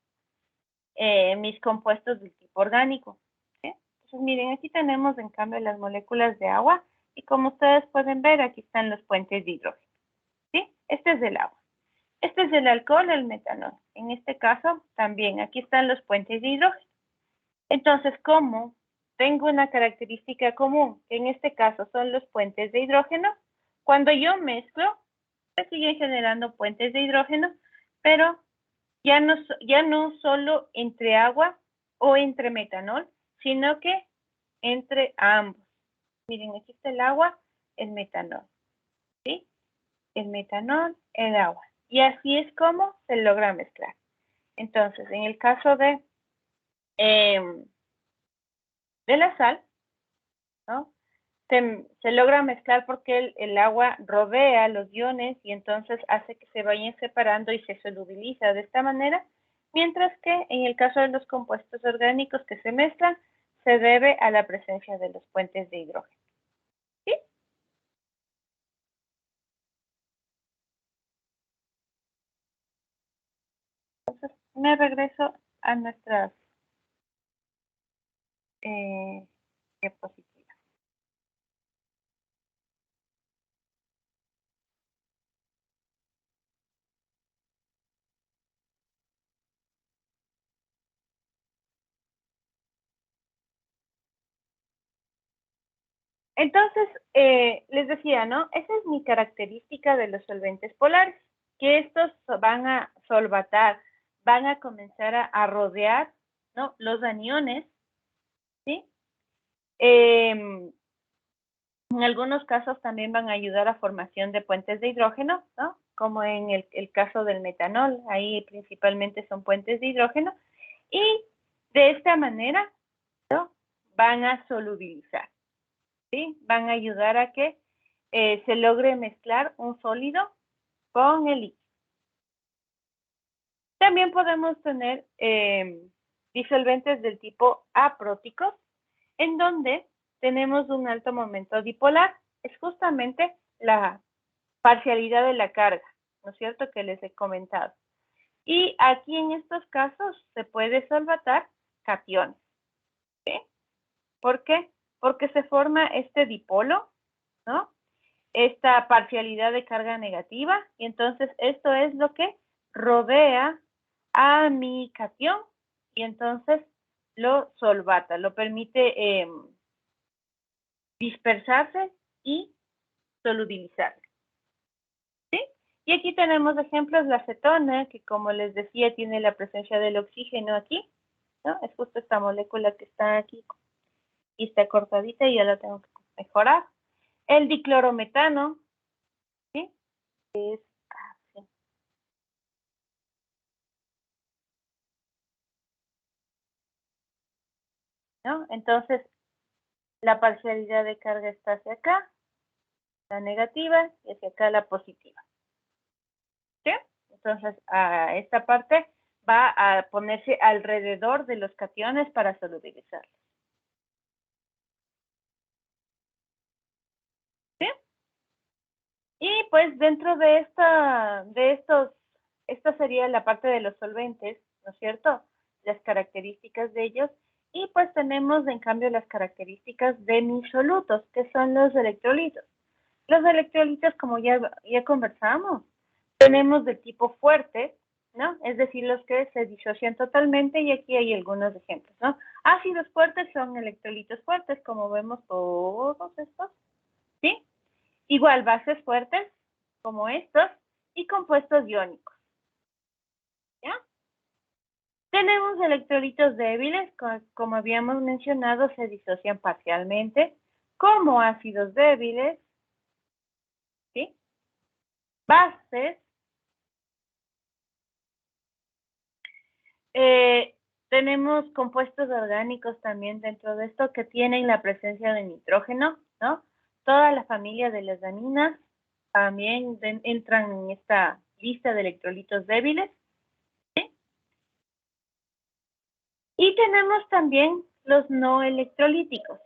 mis compuestos del tipo orgánico, ¿sí? Entonces, miren, aquí tenemos, en cambio, las moléculas de agua, y como ustedes pueden ver, aquí están los puentes de hidrógeno, ¿sí? Este es el agua. Este es el alcohol, el metanol. En este caso, también aquí están los puentes de hidrógeno. Entonces, como tengo una característica común, que en este caso son los puentes de hidrógeno, cuando yo mezclo, se siguen generando puentes de hidrógeno, pero ya no solo entre agua o entre metanol, sino que entre ambos. Miren, aquí está el agua, el metanol, ¿sí? El metanol, el agua. Y así es como se logra mezclar. Entonces, en el caso de la sal, ¿no?, se logra mezclar porque el agua rodea los iones y entonces hace que se vayan separando y se solubiliza de esta manera, mientras que en el caso de los compuestos orgánicos que se mezclan, se debe a la presencia de los puentes de hidrógeno, ¿sí? Entonces, me regreso a nuestras diapositivas. Entonces, les decía, ¿no? Esa es mi característica de los solventes polares, que estos van a solvatar, van a comenzar a rodear, ¿no? Los aniones, ¿sí? En algunos casos también van a ayudar a formación de puentes de hidrógeno, ¿no? Como en el caso del metanol, ahí principalmente son puentes de hidrógeno, y de esta manera, ¿no? Van a solubilizar, ¿sí? Van a ayudar a que se logre mezclar un sólido con el líquido. También podemos tener disolventes del tipo apróticos, en donde tenemos un alto momento dipolar. Es justamente la parcialidad de la carga, ¿no es cierto?, que les he comentado. Y aquí en estos casos se puede solvatar cationes. ¿Sí? ¿Por qué? Porque se forma este dipolo, ¿no? Esta parcialidad de carga negativa, y entonces esto es lo que rodea a mi cation, y entonces lo solvata, lo permite dispersarse y solubilizar. ¿Sí? Y aquí tenemos ejemplos, la acetona, que como les decía, tiene la presencia del oxígeno aquí, ¿no? Es justo esta molécula que está aquí, y está cortadita, y ya la tengo que mejorar. El diclorometano, ¿sí? Es así. ¿No? Entonces, la parcialidad de carga está hacia acá, la negativa, y hacia acá la positiva. ¿Sí? Entonces, a esta parte va a ponerse alrededor de los cationes para solubilizarlos. ¿Sí? Y pues dentro de esta sería la parte de los solventes, ¿no es cierto? Las características de ellos. Y pues tenemos en cambio las características de mis solutos, que son los electrolitos. Los electrolitos, como ya conversamos, tenemos de tipo fuerte, ¿no? Es decir, los que se disocian totalmente, y aquí hay algunos ejemplos, ¿no? Ácidos fuertes son electrolitos fuertes, como vemos todos estos, ¿sí? Igual bases fuertes, como estos, y compuestos iónicos, ¿ya? Tenemos electrolitos débiles, como habíamos mencionado, se disocian parcialmente, como ácidos débiles, ¿sí? Bases, tenemos compuestos orgánicos también dentro de esto que tienen la presencia de nitrógeno, ¿no? Toda la familia de las aminas también entran en esta lista de electrolitos débiles, ¿sí? Y tenemos también los no electrolíticos.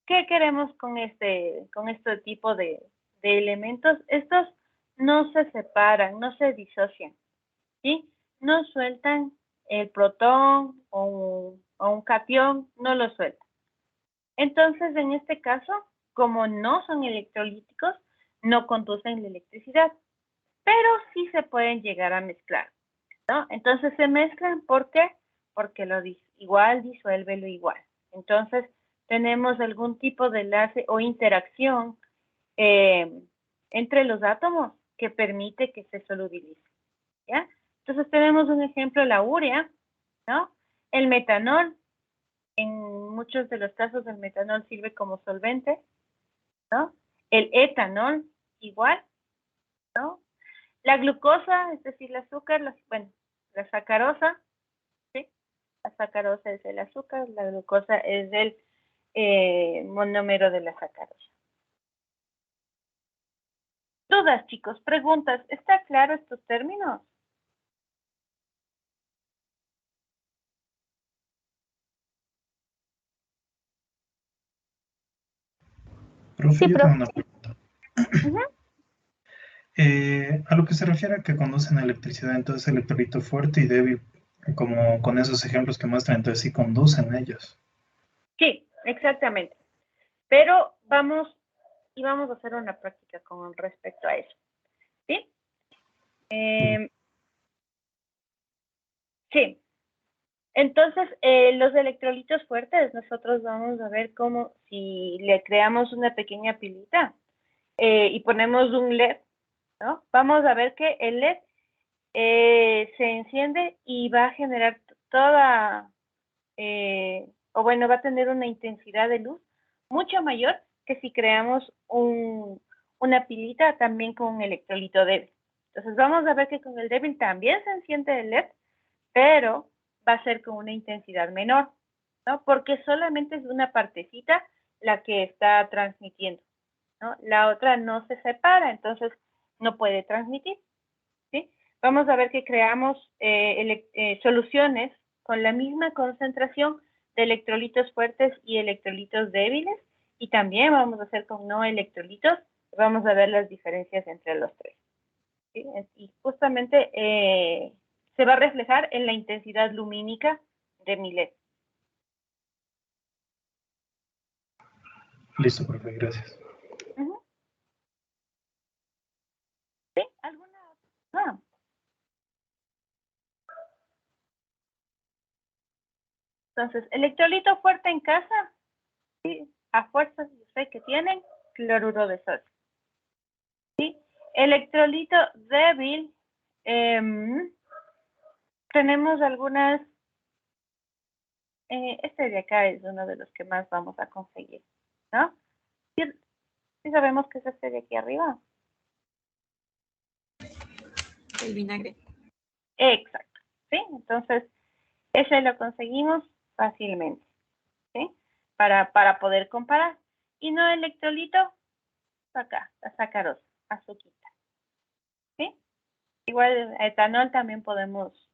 ¿Qué queremos con este tipo de elementos? Estos no se separan, no se disocian, ¿sí? No sueltan el protón o un cation, no lo sueltan. Entonces, en este caso, como no son electrolíticos, no conducen la electricidad, pero sí se pueden llegar a mezclar, ¿no? Entonces se mezclan, ¿por qué? Porque lo igual disuelve lo igual. Entonces, tenemos algún tipo de enlace o interacción entre los átomos que permite que se solubilice, ¿ya? Entonces tenemos un ejemplo, la urea, ¿no? El metanol, en muchos de los casos el metanol sirve como solvente, ¿no? El etanol, igual, ¿no? La glucosa, es decir, el azúcar, la sacarosa, ¿sí? La sacarosa es el azúcar, la glucosa es el monómero de la sacarosa. Dudas, chicos, preguntas, ¿está claro estos términos? Profe, Sí, yo tengo profe. una pregunta. Ujú. A lo que se refiere a que conducen electricidad, entonces electrolito fuerte y débil, como con esos ejemplos que muestran, entonces sí conducen ellos. Sí, exactamente. Pero vamos a hacer una práctica con respecto a eso. ¿Sí? Sí. Entonces, los electrolitos fuertes, nosotros vamos a ver cómo si le creamos una pequeña pilita y ponemos un LED, ¿no? Vamos a ver que el LED se enciende y va a generar toda, o bueno, va a tener una intensidad de luz mucho mayor que si creamos una pilita también con un electrolito débil. Entonces vamos a ver que con el débil también se enciende el LED, pero va a ser con una intensidad menor, ¿no? Porque solamente es una partecita la que está transmitiendo, ¿no? La otra no se separa, entonces no puede transmitir, ¿sí? Vamos a ver que creamos soluciones con la misma concentración de electrolitos fuertes y electrolitos débiles, y también vamos a hacer con no electrolitos, vamos a ver las diferencias entre los tres, ¿sí? Y justamente se va a reflejar en la intensidad lumínica de mi LED. Listo, profe, gracias. ¿Sí? ¿Alguna otra? Entonces, electrolito fuerte en casa, ¿sí? A fuerzas yo sé que tienen cloruro de sodio. ¿Sí? Electrolito débil, tenemos algunas, este de acá es uno de los que más vamos a conseguir, ¿no? ¿Sí, sí sabemos que es este de aquí arriba? El vinagre. Exacto, ¿sí? Entonces, ese lo conseguimos fácilmente, ¿sí? Para poder comparar. Y no electrolito, acá, la sacarosa, azuquita, ¿sí? Igual etanol también podemos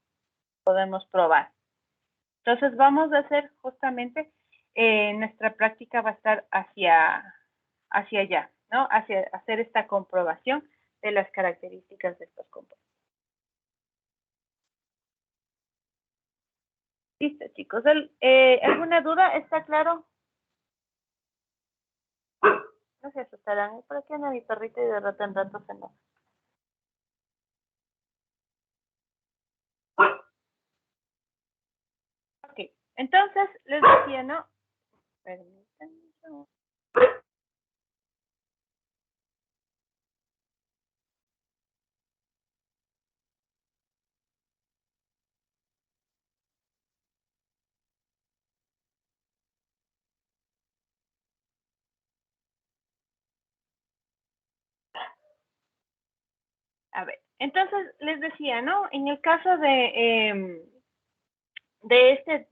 probar. Entonces vamos a hacer justamente, nuestra práctica va a estar hacia allá, ¿no? Hacia hacer esta comprobación de las características de estos compuestos. Listo, chicos. ¿Alguna duda? ¿Está claro? No se asustarán. Por aquí anda mi perrito y de rato en rato se enoja. Ok. Entonces, les decía, ¿no? Permítanme un segundo. A ver, entonces les decía, ¿no? En el caso de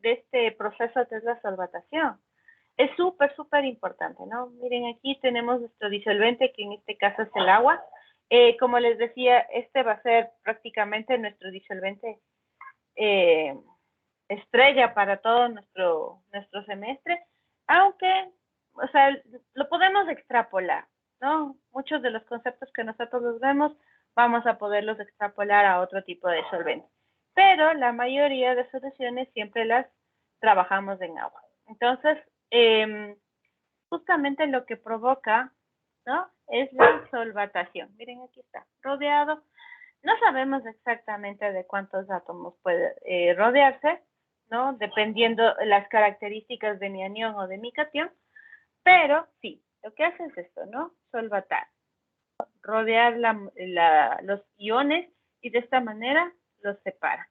este proceso que es la solvatación, es súper importante, ¿no? Miren, aquí tenemos nuestro disolvente, que en este caso es el agua. Como les decía, este va a ser prácticamente nuestro disolvente estrella para todo nuestro semestre, aunque, o sea, lo podemos extrapolar, ¿no? Muchos de los conceptos que nosotros los vemos, vamos a poderlos extrapolar a otro tipo de solvente. Pero la mayoría de soluciones siempre las trabajamos en agua. Entonces, justamente lo que provoca, ¿no? Es la solvatación. Miren, aquí está, rodeado. No sabemos exactamente de cuántos átomos puede rodearse, ¿no? Dependiendo las características de mi anión o de mi cation, pero sí, lo que hace es esto, ¿no? Solvatar, rodear los iones y de esta manera los separa.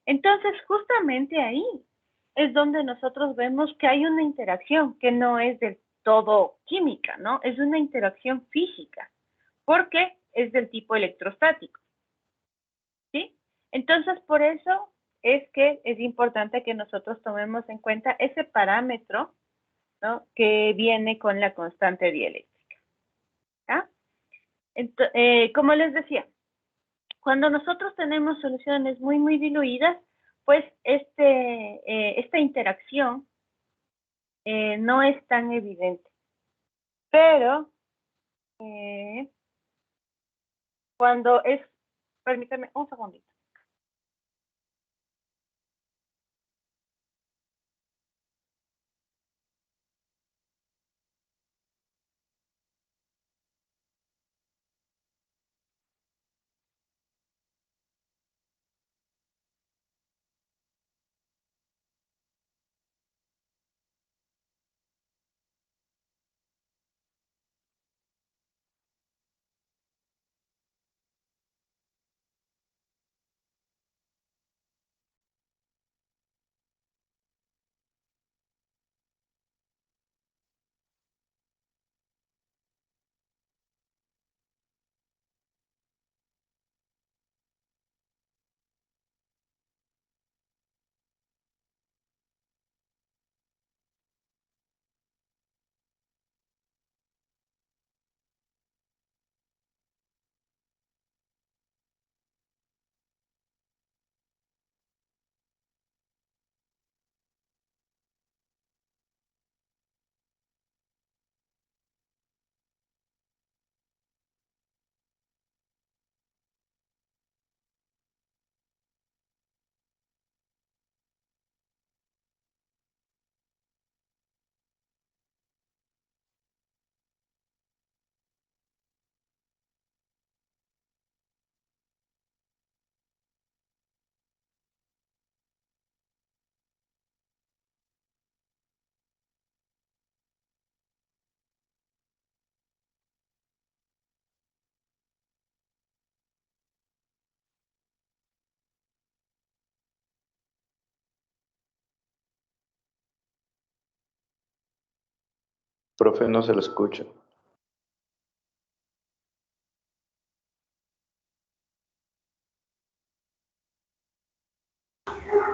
Entonces, justamente ahí es donde nosotros vemos que hay una interacción que no es del todo química, ¿no? Es una interacción física, porque es del tipo electrostático, ¿sí? Entonces, por eso es que es importante que nosotros tomemos en cuenta ese parámetro, ¿no? Que viene con la constante dieléctrica, ¿ya? Como les decía, cuando nosotros tenemos soluciones muy diluidas, pues esta interacción no es tan evidente. Pero cuando es, permítame un segundito. Profe, no se lo escucha.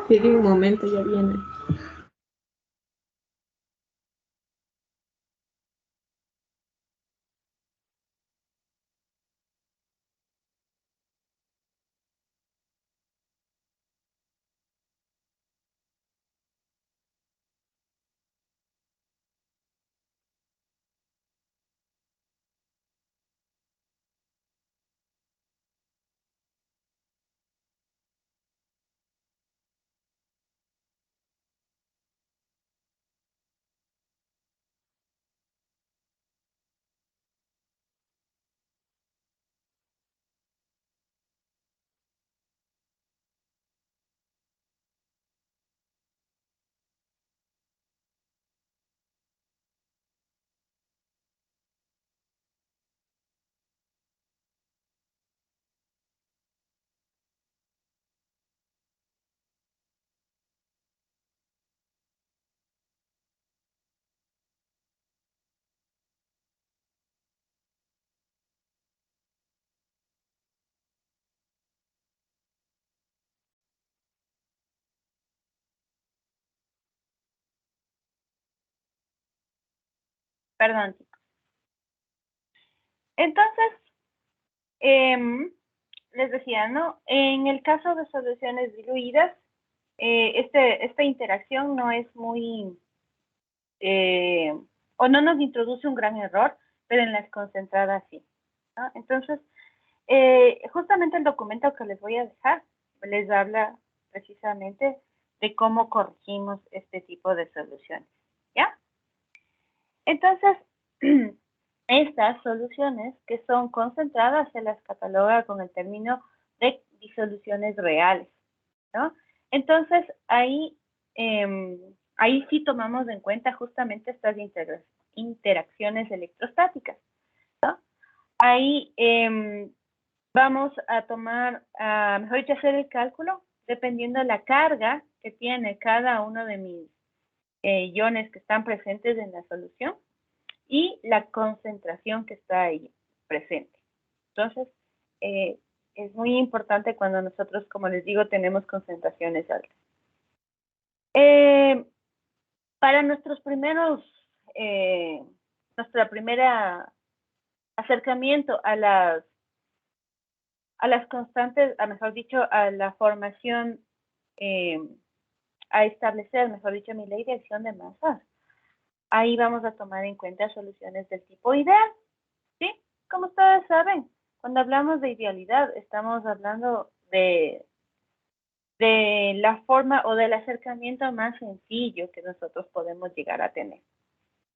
Sigue un momento, ya viene. Perdón, chicos. Entonces, les decía, ¿no? En el caso de soluciones diluidas, esta interacción no es muy, o no nos introduce un gran error, pero en las concentradas sí, ¿no? Entonces, justamente el documento que les voy a dejar les habla precisamente de cómo corregimos este tipo de soluciones, ¿ya? Entonces, estas soluciones que son concentradas se las cataloga con el término de disoluciones reales, ¿no? Entonces, ahí sí tomamos en cuenta justamente estas interacciones electrostáticas, ¿no? Ahí vamos a tomar, mejor dicho, hacer el cálculo dependiendo de la carga que tiene cada uno de mis iones que están presentes en la solución y la concentración que está ahí presente. Entonces, es muy importante cuando nosotros, como les digo, tenemos concentraciones altas. Para nuestros primeros, nuestra primera acercamiento a las constantes, mejor dicho, a la formación, a establecer, mejor dicho, mi ley de acción de masas, ahí vamos a tomar en cuenta soluciones del tipo ideal, ¿sí? Como ustedes saben, cuando hablamos de idealidad, estamos hablando de la forma o del acercamiento más sencillo que nosotros podemos llegar a tener,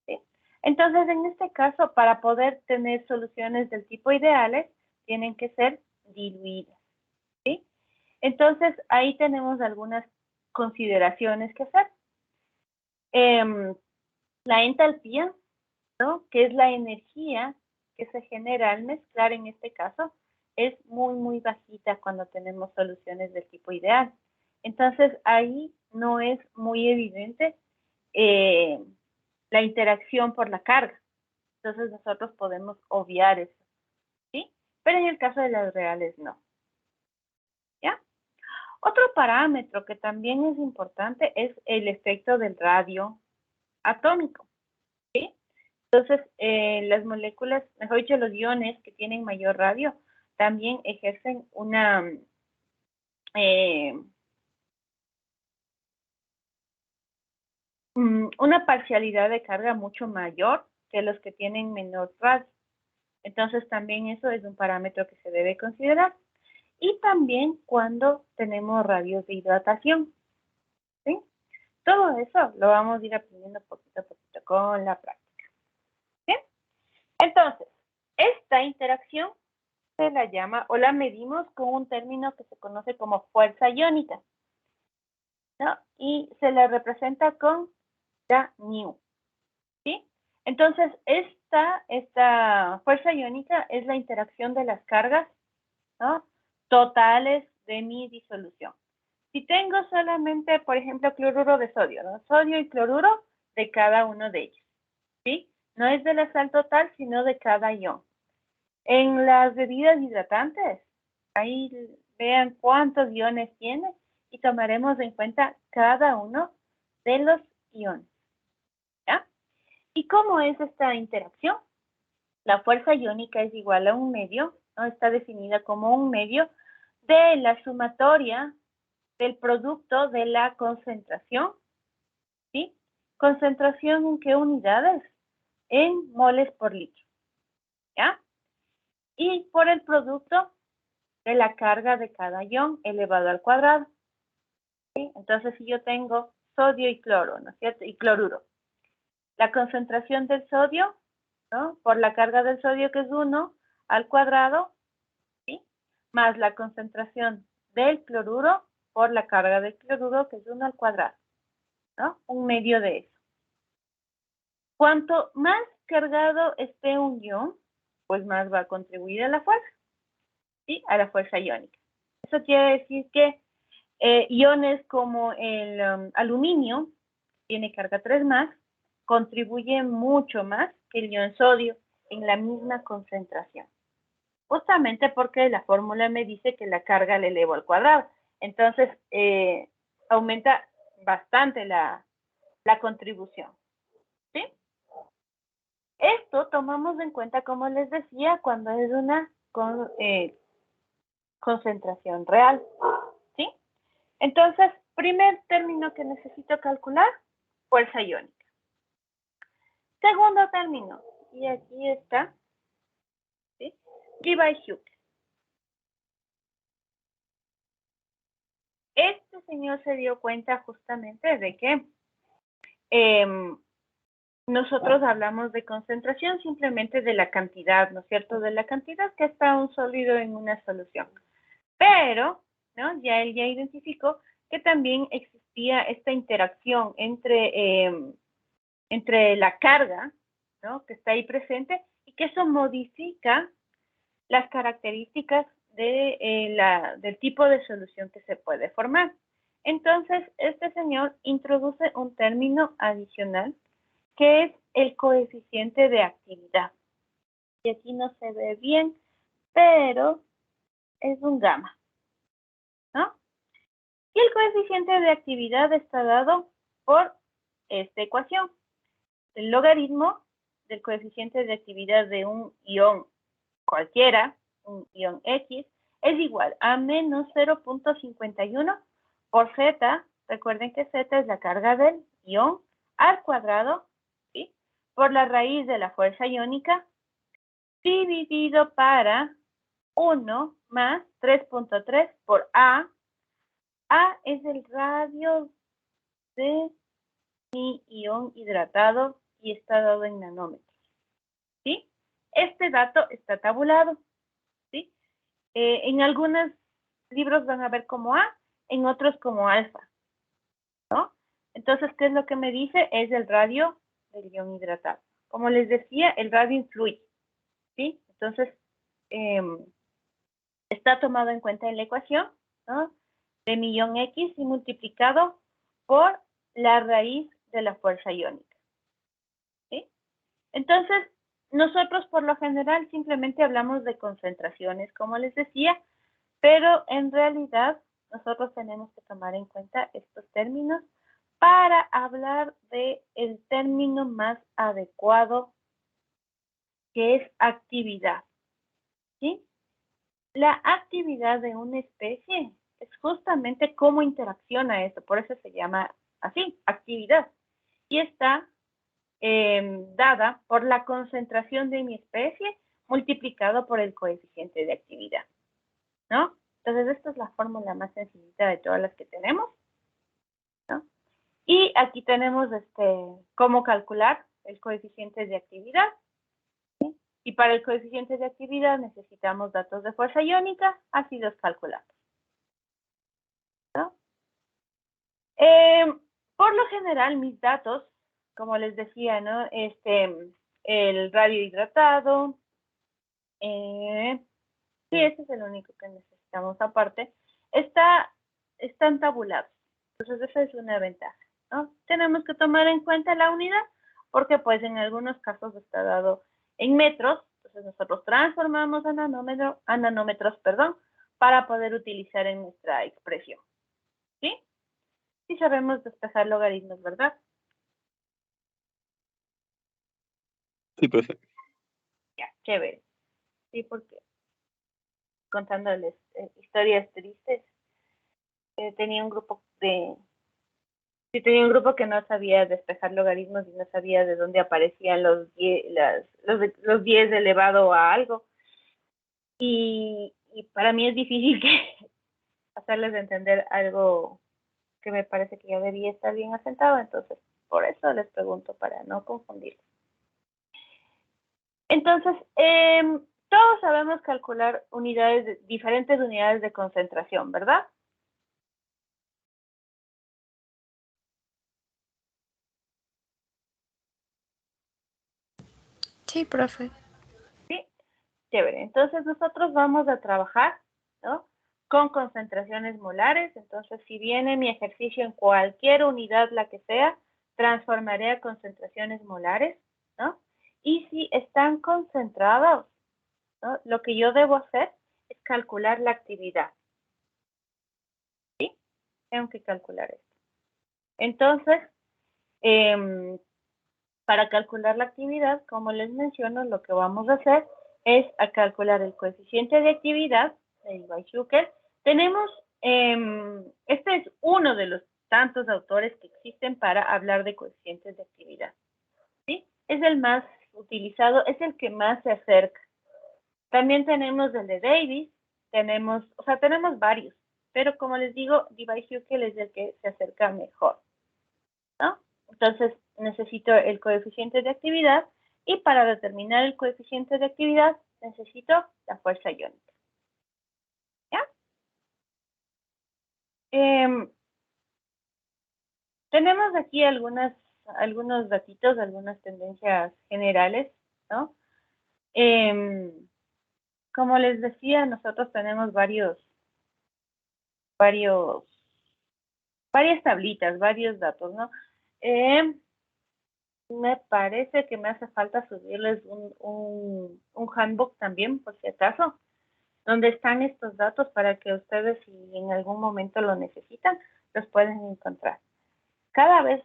¿sí? Entonces, en este caso, para poder tener soluciones del tipo ideales, tienen que ser diluidas, ¿sí? Entonces, ahí tenemos algunas consideraciones que hacer. La entalpía, ¿no? Que es la energía que se genera al mezclar en este caso, es muy, muy bajita cuando tenemos soluciones del tipo ideal. Entonces, ahí no es muy evidente la interacción por la carga. Entonces, nosotros podemos obviar eso, ¿sí? Pero en el caso de las reales, no. ¿Ya? Otro parámetro que también es importante es el efecto del radio atómico, ¿sí? Entonces, las moléculas, mejor dicho, los iones que tienen mayor radio, también ejercen una parcialidad de carga mucho mayor que los que tienen menor radio. Entonces, también eso es un parámetro que se debe considerar. Y también cuando tenemos radios de hidratación, ¿sí? Todo eso lo vamos a ir aprendiendo poquito a poquito con la práctica. ¿Sí? Entonces, esta interacción se la llama o la medimos con un término que se conoce como fuerza iónica, ¿no? Y se la representa con la nu, ¿sí? Entonces, esta fuerza iónica es la interacción de las cargas, ¿no? Totales de mi disolución. Si tengo solamente, por ejemplo, cloruro de sodio, ¿no? Sodio y cloruro de cada uno de ellos, ¿sí? no es de la sal total, sino de cada ion. En las bebidas hidratantes, ahí vean cuántos iones tiene y tomaremos en cuenta cada uno de los iones. ¿Ya? ¿Y cómo es esta interacción? La fuerza iónica es igual a un medio, ¿no? Está definida como un medio de la sumatoria del producto de la concentración, ¿sí? ¿Concentración en qué unidades? En moles por litro, ¿ya? Y por el producto de la carga de cada ion elevado al cuadrado, ¿sí? Entonces, si yo tengo sodio y cloro, ¿no es cierto? Y cloruro. La concentración del sodio, ¿no? Por la carga del sodio, que es 1 al cuadrado, ¿sí? Más la concentración del cloruro por la carga del cloruro, que es 1 al cuadrado, ¿no? Un medio de eso. Cuanto más cargado esté un ion, pues más va a contribuir a la fuerza, ¿sí? A la fuerza iónica. Eso quiere decir que iones como el aluminio, tiene carga 3 más, contribuye mucho más que el ion sodio en la misma concentración. Justamente porque la fórmula me dice que la carga la elevo al cuadrado. Entonces, aumenta bastante la contribución. ¿Sí? Esto tomamos en cuenta, como les decía, cuando es una concentración real. ¿Sí? Entonces, primer término que necesito calcular, fuerza iónica. Segundo término, y aquí está, ¿sí? Levi-Hughes. Este señor se dio cuenta justamente de que nosotros hablamos de concentración simplemente de la cantidad, ¿no es cierto? De la cantidad que está un sólido en una solución. Pero, ¿no? Ya él ya identificó que también existía esta interacción entre la carga, ¿no? Que está ahí presente y que eso modifica las características del tipo de solución que se puede formar. Entonces, este señor introduce un término adicional que es el coeficiente de actividad. Y aquí no se ve bien, pero es un gamma, ¿no? Y el coeficiente de actividad está dado por esta ecuación. El logaritmo del coeficiente de actividad de un ion cualquiera, un ion X, es igual a menos 0.51 por Z. Recuerden que Z es la carga del ion al cuadrado, ¿sí? Por la raíz de la fuerza iónica, dividido para 1 más 3.3 por A. A es el radio de mi ion hidratado y está dado en nanómetros, ¿sí? Este dato está tabulado, ¿sí? En algunos libros van a ver como A, en otros como alfa, ¿no? Entonces, ¿qué es lo que me dice? Es el radio del ion hidratado. Como les decía, el radio influye, ¿sí? Entonces, está tomado en cuenta en la ecuación, ¿no? De mi ion X y multiplicado por la raíz de la fuerza iónica, ¿sí? Entonces, nosotros por lo general simplemente hablamos de concentraciones, como les decía, pero en realidad nosotros tenemos que tomar en cuenta estos términos para hablar de el término más adecuado, que es actividad, ¿sí? La actividad de una especie es justamente cómo interacciona esto, por eso se llama así, actividad. Y está dada por la concentración de mi especie multiplicado por el coeficiente de actividad, ¿no? Entonces, esta es la fórmula más sencillita de todas las que tenemos, ¿no? Y aquí tenemos cómo calcular el coeficiente de actividad, ¿sí? Y para el coeficiente de actividad necesitamos datos de fuerza iónica, así los calculamos, ¿no? Por lo general, mis datos, como les decía, ¿no? El radio hidratado, sí, ese es el único que necesitamos aparte, están tabulados. Entonces, esa es una ventaja, ¿no? Tenemos que tomar en cuenta la unidad, porque pues en algunos casos está dado en metros, entonces nosotros transformamos a nanómetros, para poder utilizar en nuestra expresión. ¿Sí? Sí sabemos despejar logaritmos, ¿verdad? Sí, profe. Ya, chévere. Sí, porque contándoles historias tristes, tenía un grupo que no sabía despejar logaritmos y no sabía de dónde aparecían los 10 elevado a algo. Y para mí es difícil hacerles entender algo que me parece que ya debía estar bien asentado, entonces por eso les pregunto para no confundirlos. Entonces, todos sabemos calcular diferentes unidades de concentración, ¿verdad? Sí, profe. Sí, chévere. Entonces nosotros vamos a trabajar, ¿no? Con concentraciones molares. Entonces, si viene mi ejercicio en cualquier unidad, la que sea, transformaré a concentraciones molares, ¿no? Y si están concentrados, ¿no? Lo que yo debo hacer es calcular la actividad. ¿Sí? Tengo que calcular esto. Entonces, para calcular la actividad, como les menciono, lo que vamos a hacer es a calcular el coeficiente de actividad de Debye-Schuker. Tenemos, este es uno de los tantos autores que existen para hablar de coeficientes de actividad. ¿Sí? Es el más utilizado, es el que más se acerca. También tenemos el de Davis, tenemos varios, pero como les digo, Debye-Schuker es el que se acerca mejor, ¿no? Entonces, necesito el coeficiente de actividad y para determinar el coeficiente de actividad necesito la fuerza iónica. ¿Ya? Tenemos aquí algunos datitos, algunas tendencias generales, ¿no? Como les decía, nosotros tenemos varias tablitas, varios datos, ¿no? Me parece que me hace falta subirles un handbook también, por si acaso, donde están estos datos para que ustedes, si en algún momento lo necesitan, los pueden encontrar. Cada vez,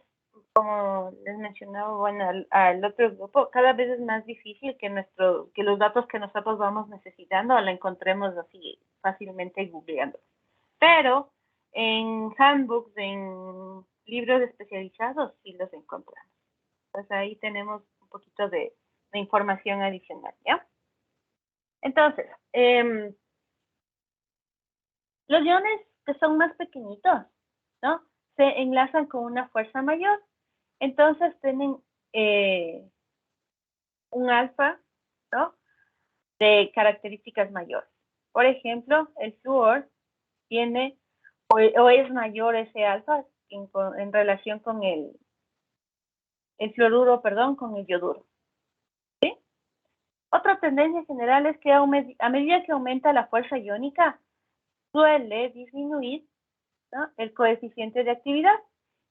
como les mencionaba, bueno, al otro grupo, cada vez es más difícil que los datos que nosotros vamos necesitando la encontremos así fácilmente googleando. Pero en handbooks, en libros especializados, sí los encontramos. Pues ahí tenemos un poquito de información adicional, ¿ya? Entonces, los iones que son más pequeñitos, ¿no? Se enlazan con una fuerza mayor, entonces tienen un alfa, ¿no? De características mayores. Por ejemplo, el flúor tiene o es mayor ese alfa en relación con el fluoruro, con el yoduro. ¿Sí? Otra tendencia general es que a medida que aumenta la fuerza iónica, suele disminuir, ¿no? El coeficiente de actividad.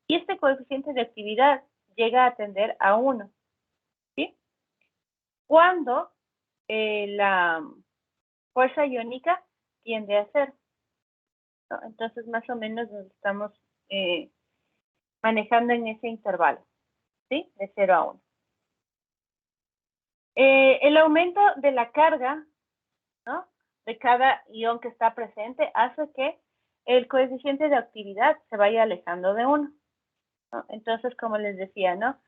Y este coeficiente de actividad llega a tender a 1. ¿Sí? Cuando la fuerza iónica tiende a 0. ¿No? Entonces, más o menos nos estamos manejando en ese intervalo, ¿sí? De 0 a 1. El aumento de la carga, ¿no? De cada ion que está presente hace que el coeficiente de actividad se vaya alejando de 1. ¿No? Entonces, como les decía, ¿no?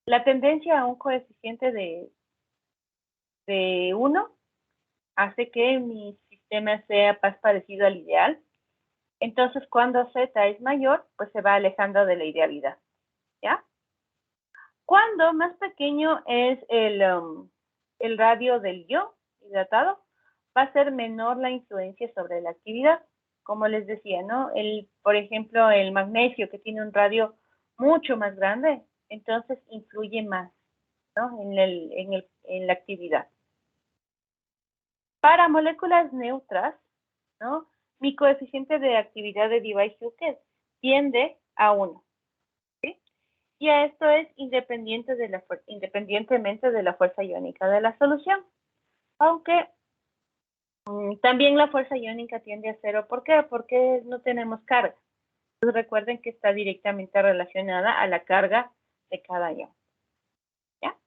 La tendencia a un coeficiente de 1 hace que mi sistema sea más parecido al ideal. Entonces, cuando Z es mayor, pues se va alejando de la idealidad. ¿Ya? Cuando más pequeño es el radio del ion hidratado, va a ser menor la influencia sobre la actividad. Como les decía, ¿no? Por ejemplo, el magnesio, que tiene un radio mucho más grande, entonces influye más, ¿no? En la actividad. Para moléculas neutras, ¿no? Mi coeficiente de actividad de Debye-Schuker tiende a 1. ¿Sí? Y esto es independientemente de la fuerza iónica de la solución. Aunque también la fuerza iónica tiende a cero. ¿Por qué? Porque no tenemos carga. Entonces recuerden que está directamente relacionada a la carga de cada ion. ¿Ya?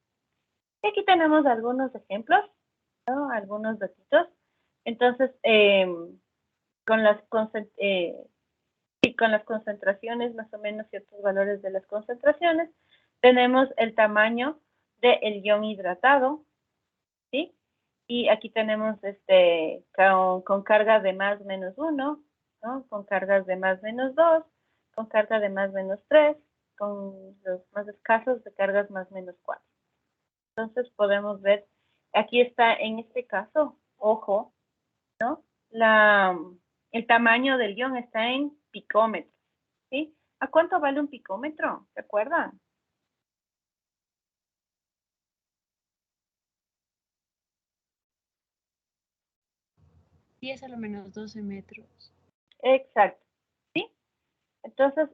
Y aquí tenemos algunos ejemplos, ¿no? Algunos datitos. Entonces, con las concentraciones, más o menos ciertos valores de las concentraciones, tenemos el tamaño del ion hidratado, ¿sí? Y aquí tenemos con carga de más menos 1, ¿no? Con cargas de más menos 2, con carga de más menos 3, con los más escasos de cargas más menos 4. Entonces podemos ver, aquí está en este caso, ojo, ¿no? El tamaño del ion está en picómetros, ¿sí? ¿A cuánto vale un picómetro? ¿Se acuerdan? Diez a lo menos 12 metros. Exacto, ¿sí? Entonces,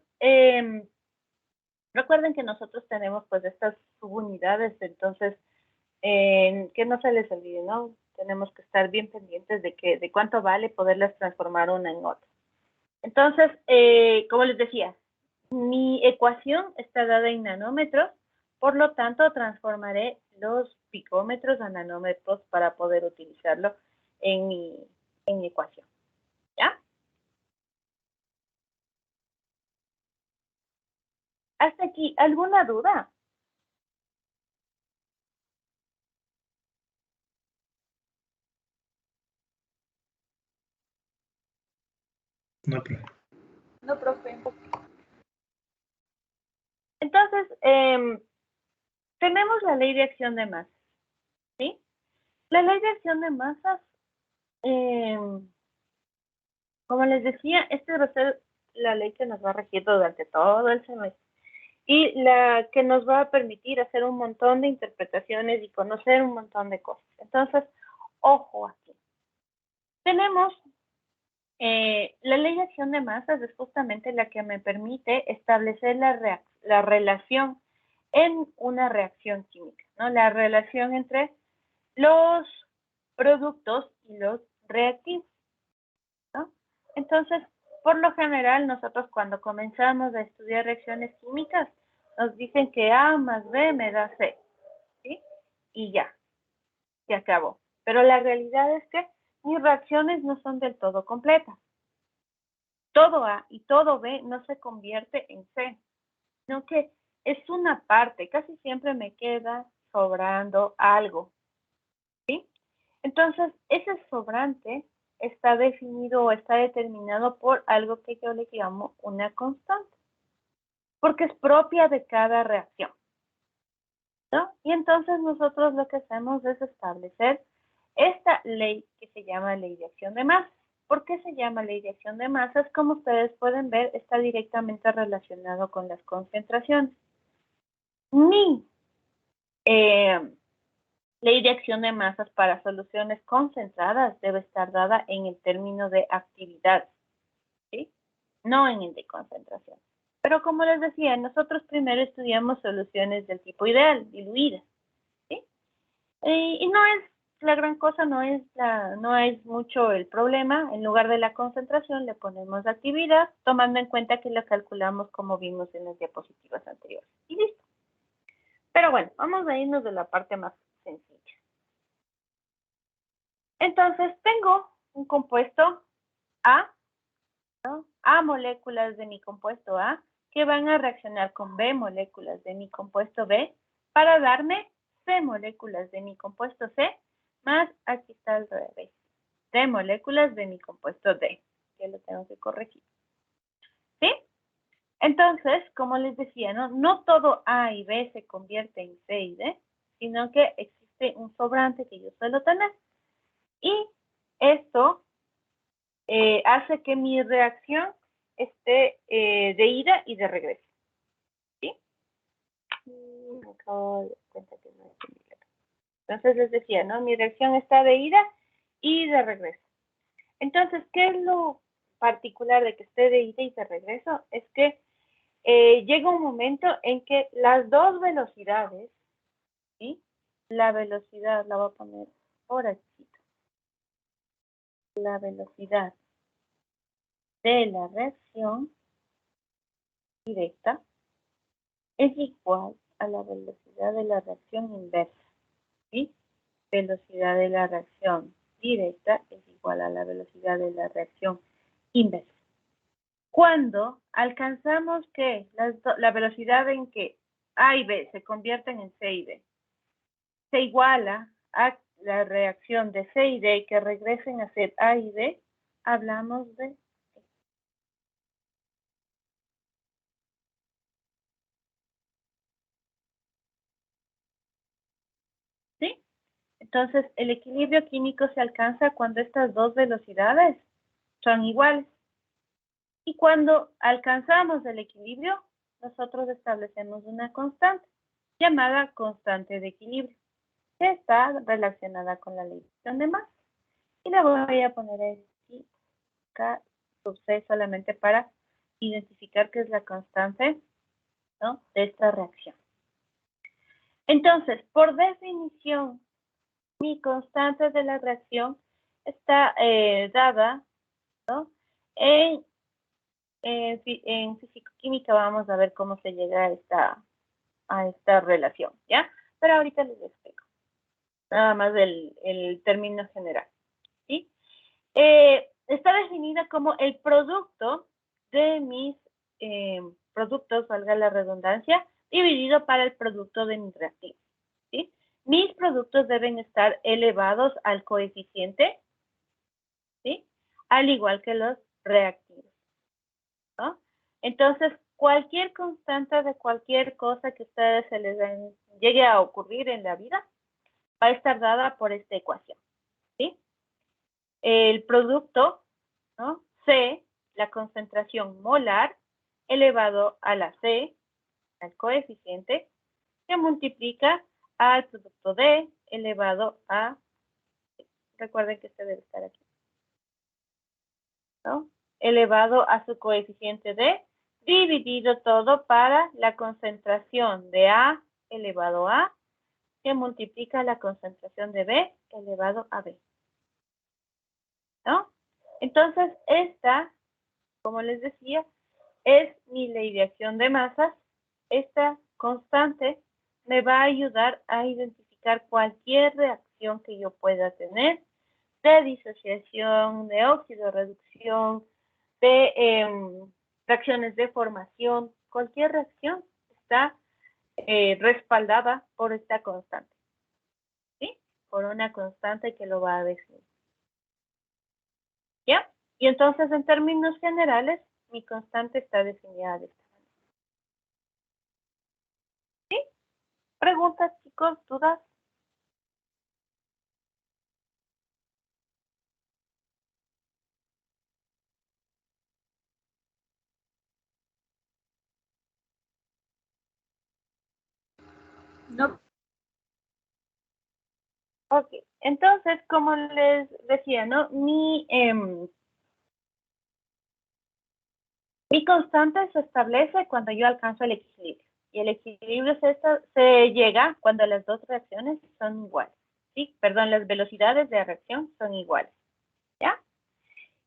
recuerden que nosotros tenemos pues estas subunidades, entonces, que no se les olvide, ¿no? Tenemos que estar bien pendientes de cuánto vale poderlas transformar una en otra. Entonces, como les decía, mi ecuación está dada en nanómetros, por lo tanto, transformaré los picómetros a nanómetros para poder utilizarlo en mi ecuación. ¿Ya? Hasta aquí, ¿alguna duda? No, profe. No, profe. Entonces, tenemos la ley de acción de masas, ¿sí? La ley de acción de masas, como les decía, esta va a ser la ley que nos va a regir durante todo el semestre y la que nos va a permitir hacer un montón de interpretaciones y conocer un montón de cosas. Entonces, ojo aquí. Tenemos la ley de acción de masas, es justamente la que me permite establecer la relación en una reacción química, ¿no? La relación entre los productos y los reactivos, ¿no? Entonces, por lo general, nosotros cuando comenzamos a estudiar reacciones químicas, nos dicen que A más B me da C, ¿sí? Y ya, se acabó. Pero la realidad es que mis reacciones no son del todo completas. Todo A y todo B no se convierte en C, sino que es una parte, casi siempre me queda sobrando algo, ¿sí? Entonces, ese sobrante está definido o está determinado por algo que yo le llamo una constante, porque es propia de cada reacción, ¿no? Y entonces nosotros lo que hacemos es establecer esta ley que se llama ley de acción de masas. ¿Por qué se llama ley de acción de masas? Como ustedes pueden ver, está directamente relacionado con las concentraciones. Mi ley de acción de masas para soluciones concentradas debe estar dada en el término de actividad, ¿sí? No en el de concentración. Pero como les decía, nosotros primero estudiamos soluciones del tipo ideal, diluidas, ¿sí? Y no es la gran cosa, no es mucho el problema. En lugar de la concentración le ponemos actividad, tomando en cuenta que la calculamos como vimos en las diapositivas anteriores. Y listo. Pero bueno, vamos a irnos de la parte más sencilla. Entonces, tengo un compuesto A, ¿no? A moléculas de mi compuesto A, que van a reaccionar con B moléculas de mi compuesto B, para darme C moléculas de mi compuesto C, más aquí está el revés, D moléculas de mi compuesto D, que lo tengo que corregir. ¿Sí? Entonces, como les decía, no todo A y B se convierte en C y D, sino que existe un sobrante que yo suelo tener. Y esto hace que mi reacción esté de ida y de regreso. ¿Sí? Me acabo de dar cuenta que no es similar. Entonces les decía, ¿no? Mi reacción está de ida y de regreso. Entonces, ¿qué es lo particular de que esté de ida y de regreso? Es que llega un momento en que las dos velocidades, ¿sí? La velocidad, la voy a poner por aquí. La velocidad de la reacción directa es igual a la velocidad de la reacción inversa, ¿sí? Velocidad de la reacción directa es igual a la velocidad de la reacción inversa. Cuando alcanzamos que la velocidad en que A y B se convierten en C y D se iguala a la reacción de C y D que regresen a ser A y D, hablamos de... ¿Sí? Entonces, el equilibrio químico se alcanza cuando estas dos velocidades son iguales. Y cuando alcanzamos el equilibrio, nosotros establecemos una constante llamada constante de equilibrio, que está relacionada con la ley de masa. Y la voy a poner aquí, acá, sub C, solamente para identificar qué es la constante, ¿no?, de esta reacción. Entonces, por definición, mi constante de la reacción está dada, ¿no?, en físico-química vamos a ver cómo se llega a esta relación, ¿ya? Pero ahorita les explico. Nada más el término general, ¿sí? Está definida como el producto de mis productos, valga la redundancia, dividido para el producto de mis reactivos, ¿sí? Mis productos deben estar elevados al coeficiente, ¿sí?, al igual que los reactivos, ¿no? Entonces, cualquier constante de cualquier cosa que a ustedes se les llegue a ocurrir en la vida va a estar dada por esta ecuación, ¿sí? El producto, ¿no?, C, la concentración molar, elevado a la C, al coeficiente, que multiplica al producto D, elevado a, recuerden que este debe estar aquí, ¿no?, elevado a su coeficiente D, dividido todo para la concentración de A elevado a, que multiplica la concentración de B elevado a B, ¿no? Entonces, esta, como les decía, es mi ley de acción de masas. Esta constante me va a ayudar a identificar cualquier reacción que yo pueda tener de disociación, de oxidorreducción, de reacciones de formación. Cualquier reacción está respaldada por esta constante, ¿sí? Por una constante que lo va a definir. ¿Ya? Y entonces, en términos generales, mi constante está definida de esta manera. ¿Sí? ¿Preguntas, chicos? ¿Dudas? No. Ok, entonces, como les decía, ¿no? Mi constante se establece cuando yo alcanzo el equilibrio. Y el equilibrio se llega cuando las dos reacciones son iguales. ¿Sí? Perdón, las velocidades de reacción son iguales. ¿Ya?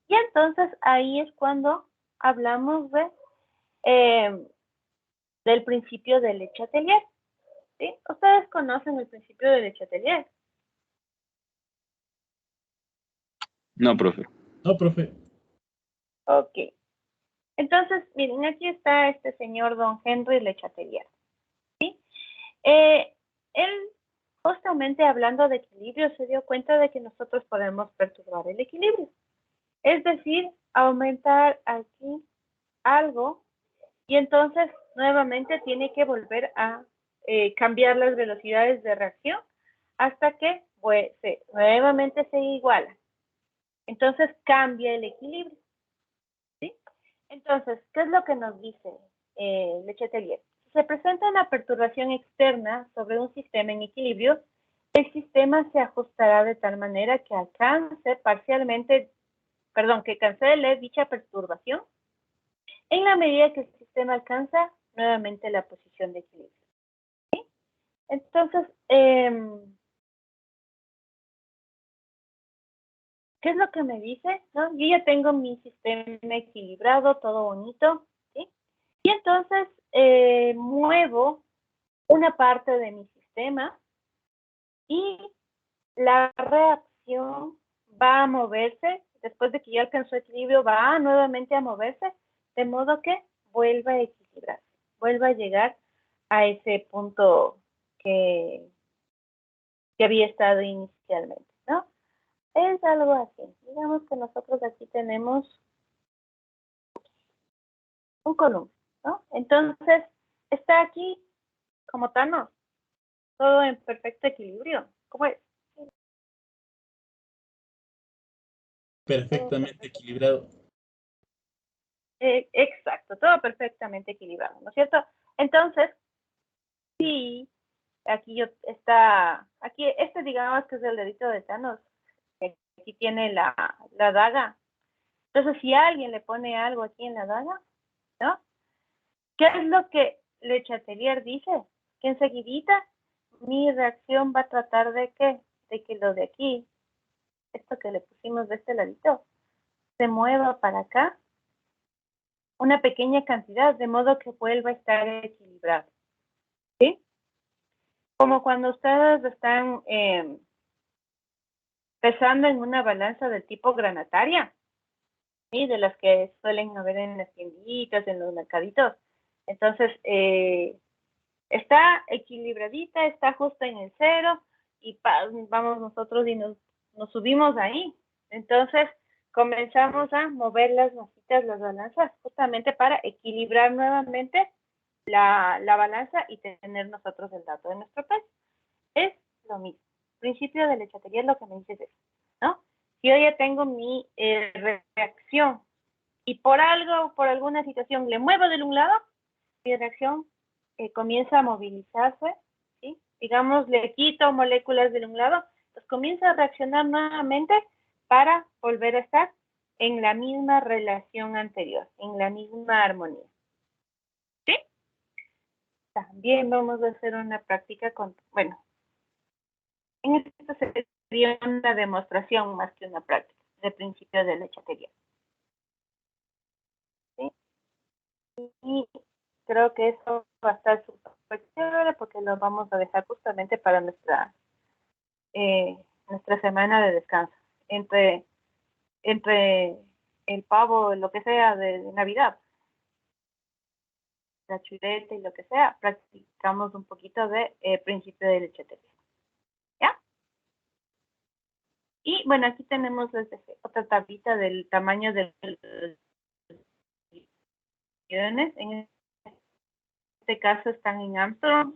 Y entonces ahí es cuando hablamos del principio de Le Chatelier. ¿Sí? Ustedes conocen el principio de Le Chatelier. No, profe. No, profe. Ok. Entonces, miren, aquí está este señor don Henry Le Chatelier. ¿Sí? Él, justamente hablando de equilibrio, se dio cuenta de que nosotros podemos perturbar el equilibrio. Es decir, aumentar aquí algo y entonces nuevamente tiene que volver a cambiar las velocidades de reacción hasta que pues, nuevamente se iguala. Entonces cambia el equilibrio. ¿Sí? Entonces, ¿qué es lo que nos dice Le Chatelier? Si se presenta una perturbación externa sobre un sistema en equilibrio, el sistema se ajustará de tal manera que que cancele dicha perturbación en la medida que el sistema sistema alcanza nuevamente la posición de equilibrio. ¿Sí? Entonces, ¿qué es lo que me dice? ¿No? Yo ya tengo mi sistema equilibrado, todo bonito, ¿sí? Y entonces muevo una parte de mi sistema y la reacción va a moverse, después de que ya alcanzó equilibrio, va nuevamente a moverse, de modo que vuelva a equilibrar, vuelva a llegar a ese punto que había estado inicialmente, ¿no? Es algo así. Digamos que nosotros aquí tenemos un columpio, ¿no? Entonces, está aquí como Thanos, todo en perfecto equilibrio. ¿Cómo es? Perfectamente equilibrado. Exacto, todo perfectamente equilibrado, ¿no es cierto? Entonces, sí, aquí este digamos que es el dedito de Thanos, aquí tiene la daga. Entonces, si alguien le pone algo aquí en la daga, ¿no? ¿Qué es lo que Le Chatelier dice? Que enseguidita mi reacción va a tratar de que lo de aquí, esto que le pusimos de este ladito, se mueva para acá una pequeña cantidad, de modo que vuelva a estar equilibrado. ¿Sí? Como cuando ustedes están pesando en una balanza del tipo granataria, ¿sí? De las que suelen haber en las tienditas, en los mercaditos. Entonces, está equilibradita, está justo en el cero, y vamos nosotros y nos subimos ahí. Entonces, comenzamos a mover las masitas, las balanzas, justamente para equilibrar nuevamente la balanza y tener nosotros el dato de nuestro peso. Es lo mismo. Principio de Le Chatelier lo que me dice es eso, ¿no? Si yo ya tengo mi reacción y por alguna situación le muevo de un lado, mi reacción comienza a movilizarse, ¿sí? Digamos, le quito moléculas de un lado, pues comienza a reaccionar nuevamente para volver a estar en la misma relación anterior, en la misma armonía. ¿Sí? También vamos a hacer una práctica en esto sería una demostración más que una práctica de principio de Le Chatelier. ¿Sí? Y creo que eso va a estar súper chévere porque lo vamos a dejar justamente para nuestra semana de descanso. Entre el pavo, lo que sea de Navidad, la chuleta y lo que sea, practicamos un poquito de principio de Le Chatelier. ¿Ya? Y bueno, aquí tenemos otra tablita del tamaño de millones. En este caso están en Armstrong,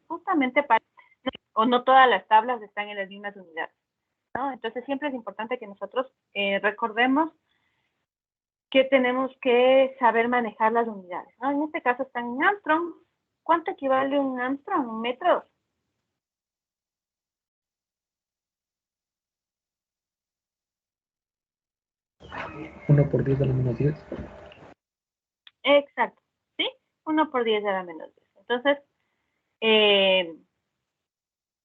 justamente o no todas las tablas están en las mismas unidades, ¿no? Entonces siempre es importante que nosotros recordemos que tenemos que saber manejar las unidades, ¿no? En este caso están en Armstrong. ¿Cuánto equivale un Armstrong en metros? 1 por 10 a la -10. Exacto, ¿sí? 1 por 10 a la -10. Entonces,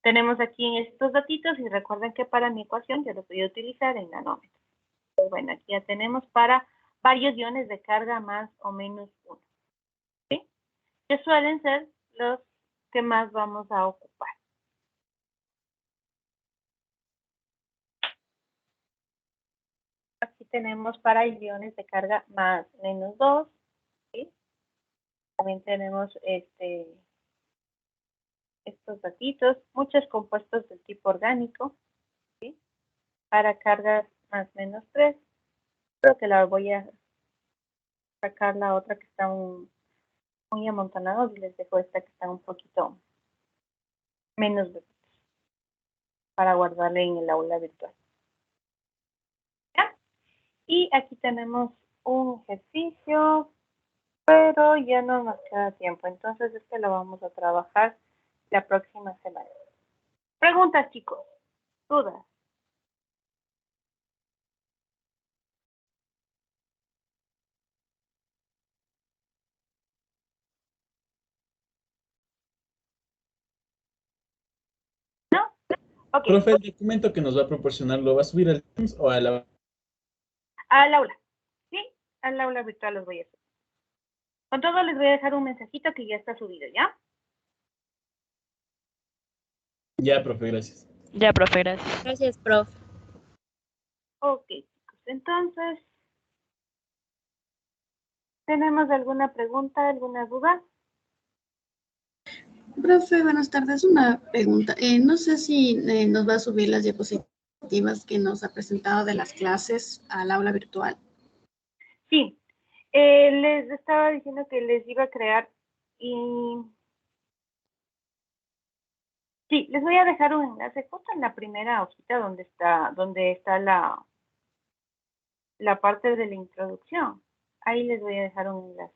tenemos aquí en estos datitos y recuerden que para mi ecuación yo lo voy a utilizar en nanómetros. Pues bueno, aquí ya tenemos para varios iones de carga más o menos 1. ¿Sí? Que suelen ser los que más vamos a ocupar. Aquí tenemos para iones de carga más menos 2. ¿Sí? También tenemos estos datitos, muchos compuestos del tipo orgánico, ¿sí? Para cargas más menos 3. Creo que la voy a sacar la otra que está muy amontonados y les dejo esta que está un poquito menos para guardarle en el aula virtual. ¿Ya? Y aquí tenemos un ejercicio, pero ya no nos queda tiempo, entonces este lo vamos a trabajar la próxima semana. Preguntas, chicos, dudas. Ok, Profe, el documento que nos va a proporcionar, ¿lo va a subir al Teams o a la... al aula. Sí, al aula virtual los voy a subir. Con todo les voy a dejar un mensajito que ya está subido, ¿ya? Ya, profe, gracias. Ya, profe, gracias. Gracias, profe. Ok, chicos. Entonces, ¿tenemos alguna pregunta, alguna duda? Profe, buenas tardes. Una pregunta. No sé si nos va a subir las diapositivas que nos ha presentado de las clases al aula virtual. Sí, les estaba diciendo que les iba a crear y... Sí, les voy a dejar un enlace justo en la primera hojita donde está la parte de la introducción. Ahí les voy a dejar un enlace.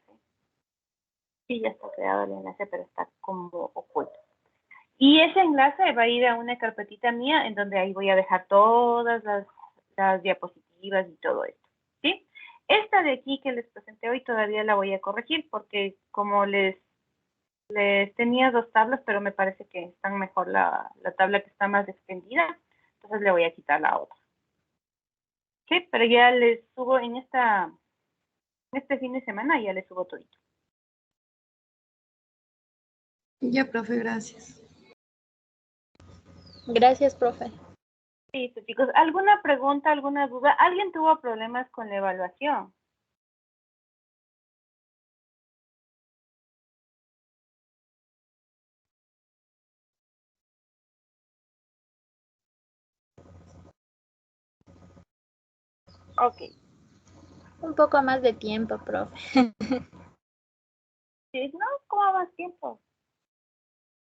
Sí, ya está creado el enlace, pero está como oculto. Y ese enlace va a ir a una carpetita mía en donde ahí voy a dejar todas las diapositivas y todo esto, ¿sí? Esta de aquí que les presenté hoy todavía la voy a corregir porque como les tenía 2 tablas, pero me parece que están mejor la tabla que está más extendida, entonces le voy a quitar la otra. Sí, pero ya les subo en este fin de semana, ya les subo todito. Ya, profe, gracias. Gracias, profe. Listo, chicos. ¿Alguna pregunta, alguna duda? ¿Alguien tuvo problemas con la evaluación? Ok. Un poco más de tiempo, profe. Sí, no, ¿cómo más tiempo?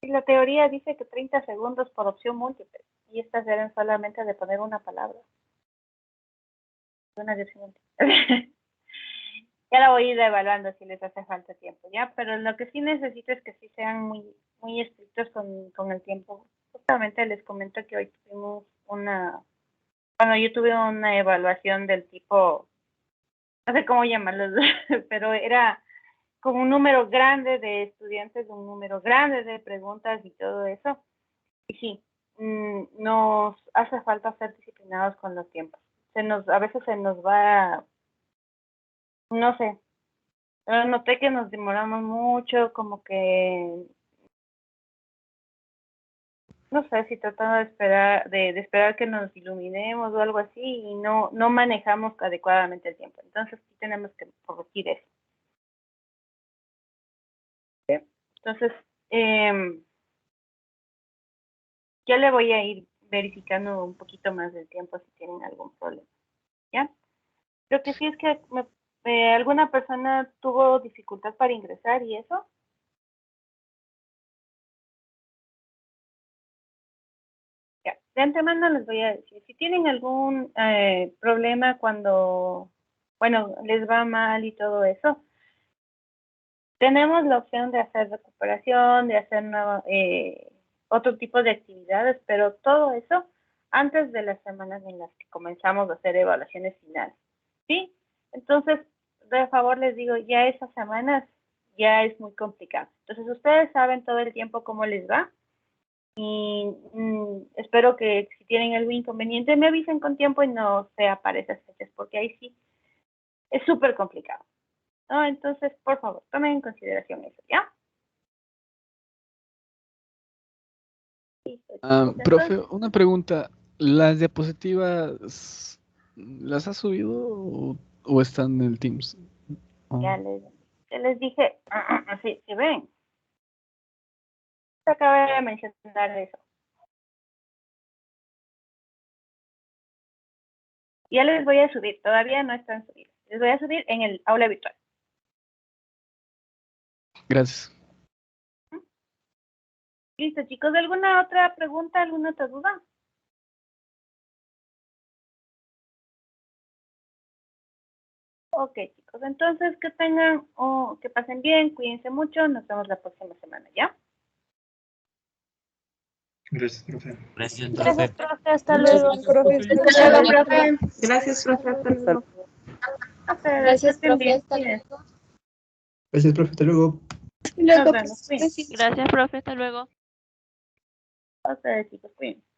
Y la teoría dice que 30 segundos por opción múltiple. Y estas eran solamente de poner una palabra. Una de opción múltiple. Ya la voy a ir evaluando si les hace falta tiempo, ¿ya? Pero lo que sí necesito es que sí sean muy, muy estrictos con el tiempo. Justamente les comento que hoy tuvimos yo tuve una evaluación del tipo, no sé cómo llamarlo, pero era como un número grande de estudiantes, un número grande de preguntas y todo eso. Y sí, nos hace falta ser disciplinados con los tiempos. A veces se nos va, no sé, pero noté que nos demoramos mucho, como que, no sé, si tratando de esperar, de esperar que nos iluminemos o algo así y no manejamos adecuadamente el tiempo. Entonces sí tenemos que corregir eso. ¿Sí? Entonces, ya le voy a ir verificando un poquito más del tiempo si tienen algún problema. ¿Ya? Lo que sí es que alguna persona tuvo dificultad para ingresar y eso. Ya, de antemano les voy a decir, si tienen algún problema cuando, les va mal y todo eso, tenemos la opción de hacer recuperación, de hacer otro tipo de actividades, pero todo eso antes de las semanas en las que comenzamos a hacer evaluaciones finales, ¿sí? Entonces, de favor les digo, ya esas semanas ya es muy complicado. Entonces, ustedes saben todo el tiempo cómo les va y espero que si tienen algún inconveniente me avisen con tiempo y no sea para esas fechas, porque ahí sí es súper complicado, ¿no? Entonces, por favor, tomen en consideración eso, ¿ya? Listo, chicos. Profe, Entonces, una pregunta. ¿Las diapositivas las has subido o están en el Teams? ya les dije, así, si ven, te acabé de mencionar eso. Ya les voy a subir, todavía no están subidos. Les voy a subir en el aula virtual. Gracias. Listo, chicos. ¿Alguna otra pregunta, alguna otra duda? Ok, chicos. Entonces, que tengan, que pasen bien, cuídense mucho. Nos vemos la próxima semana, ¿ya? Gracias, profe. Gracias, Gracias, profe. profe. Hasta Muchas luego. gracias, profe. Hasta luego, profe. Gracias, profe. Hasta luego. Gracias, Estén profe. bien, Hasta cuídense. luego. Gracias, profe. Hasta luego. Nos vemos, cuídense. Gracias, profe. Hasta luego. A ustedes, chicos, cuídense.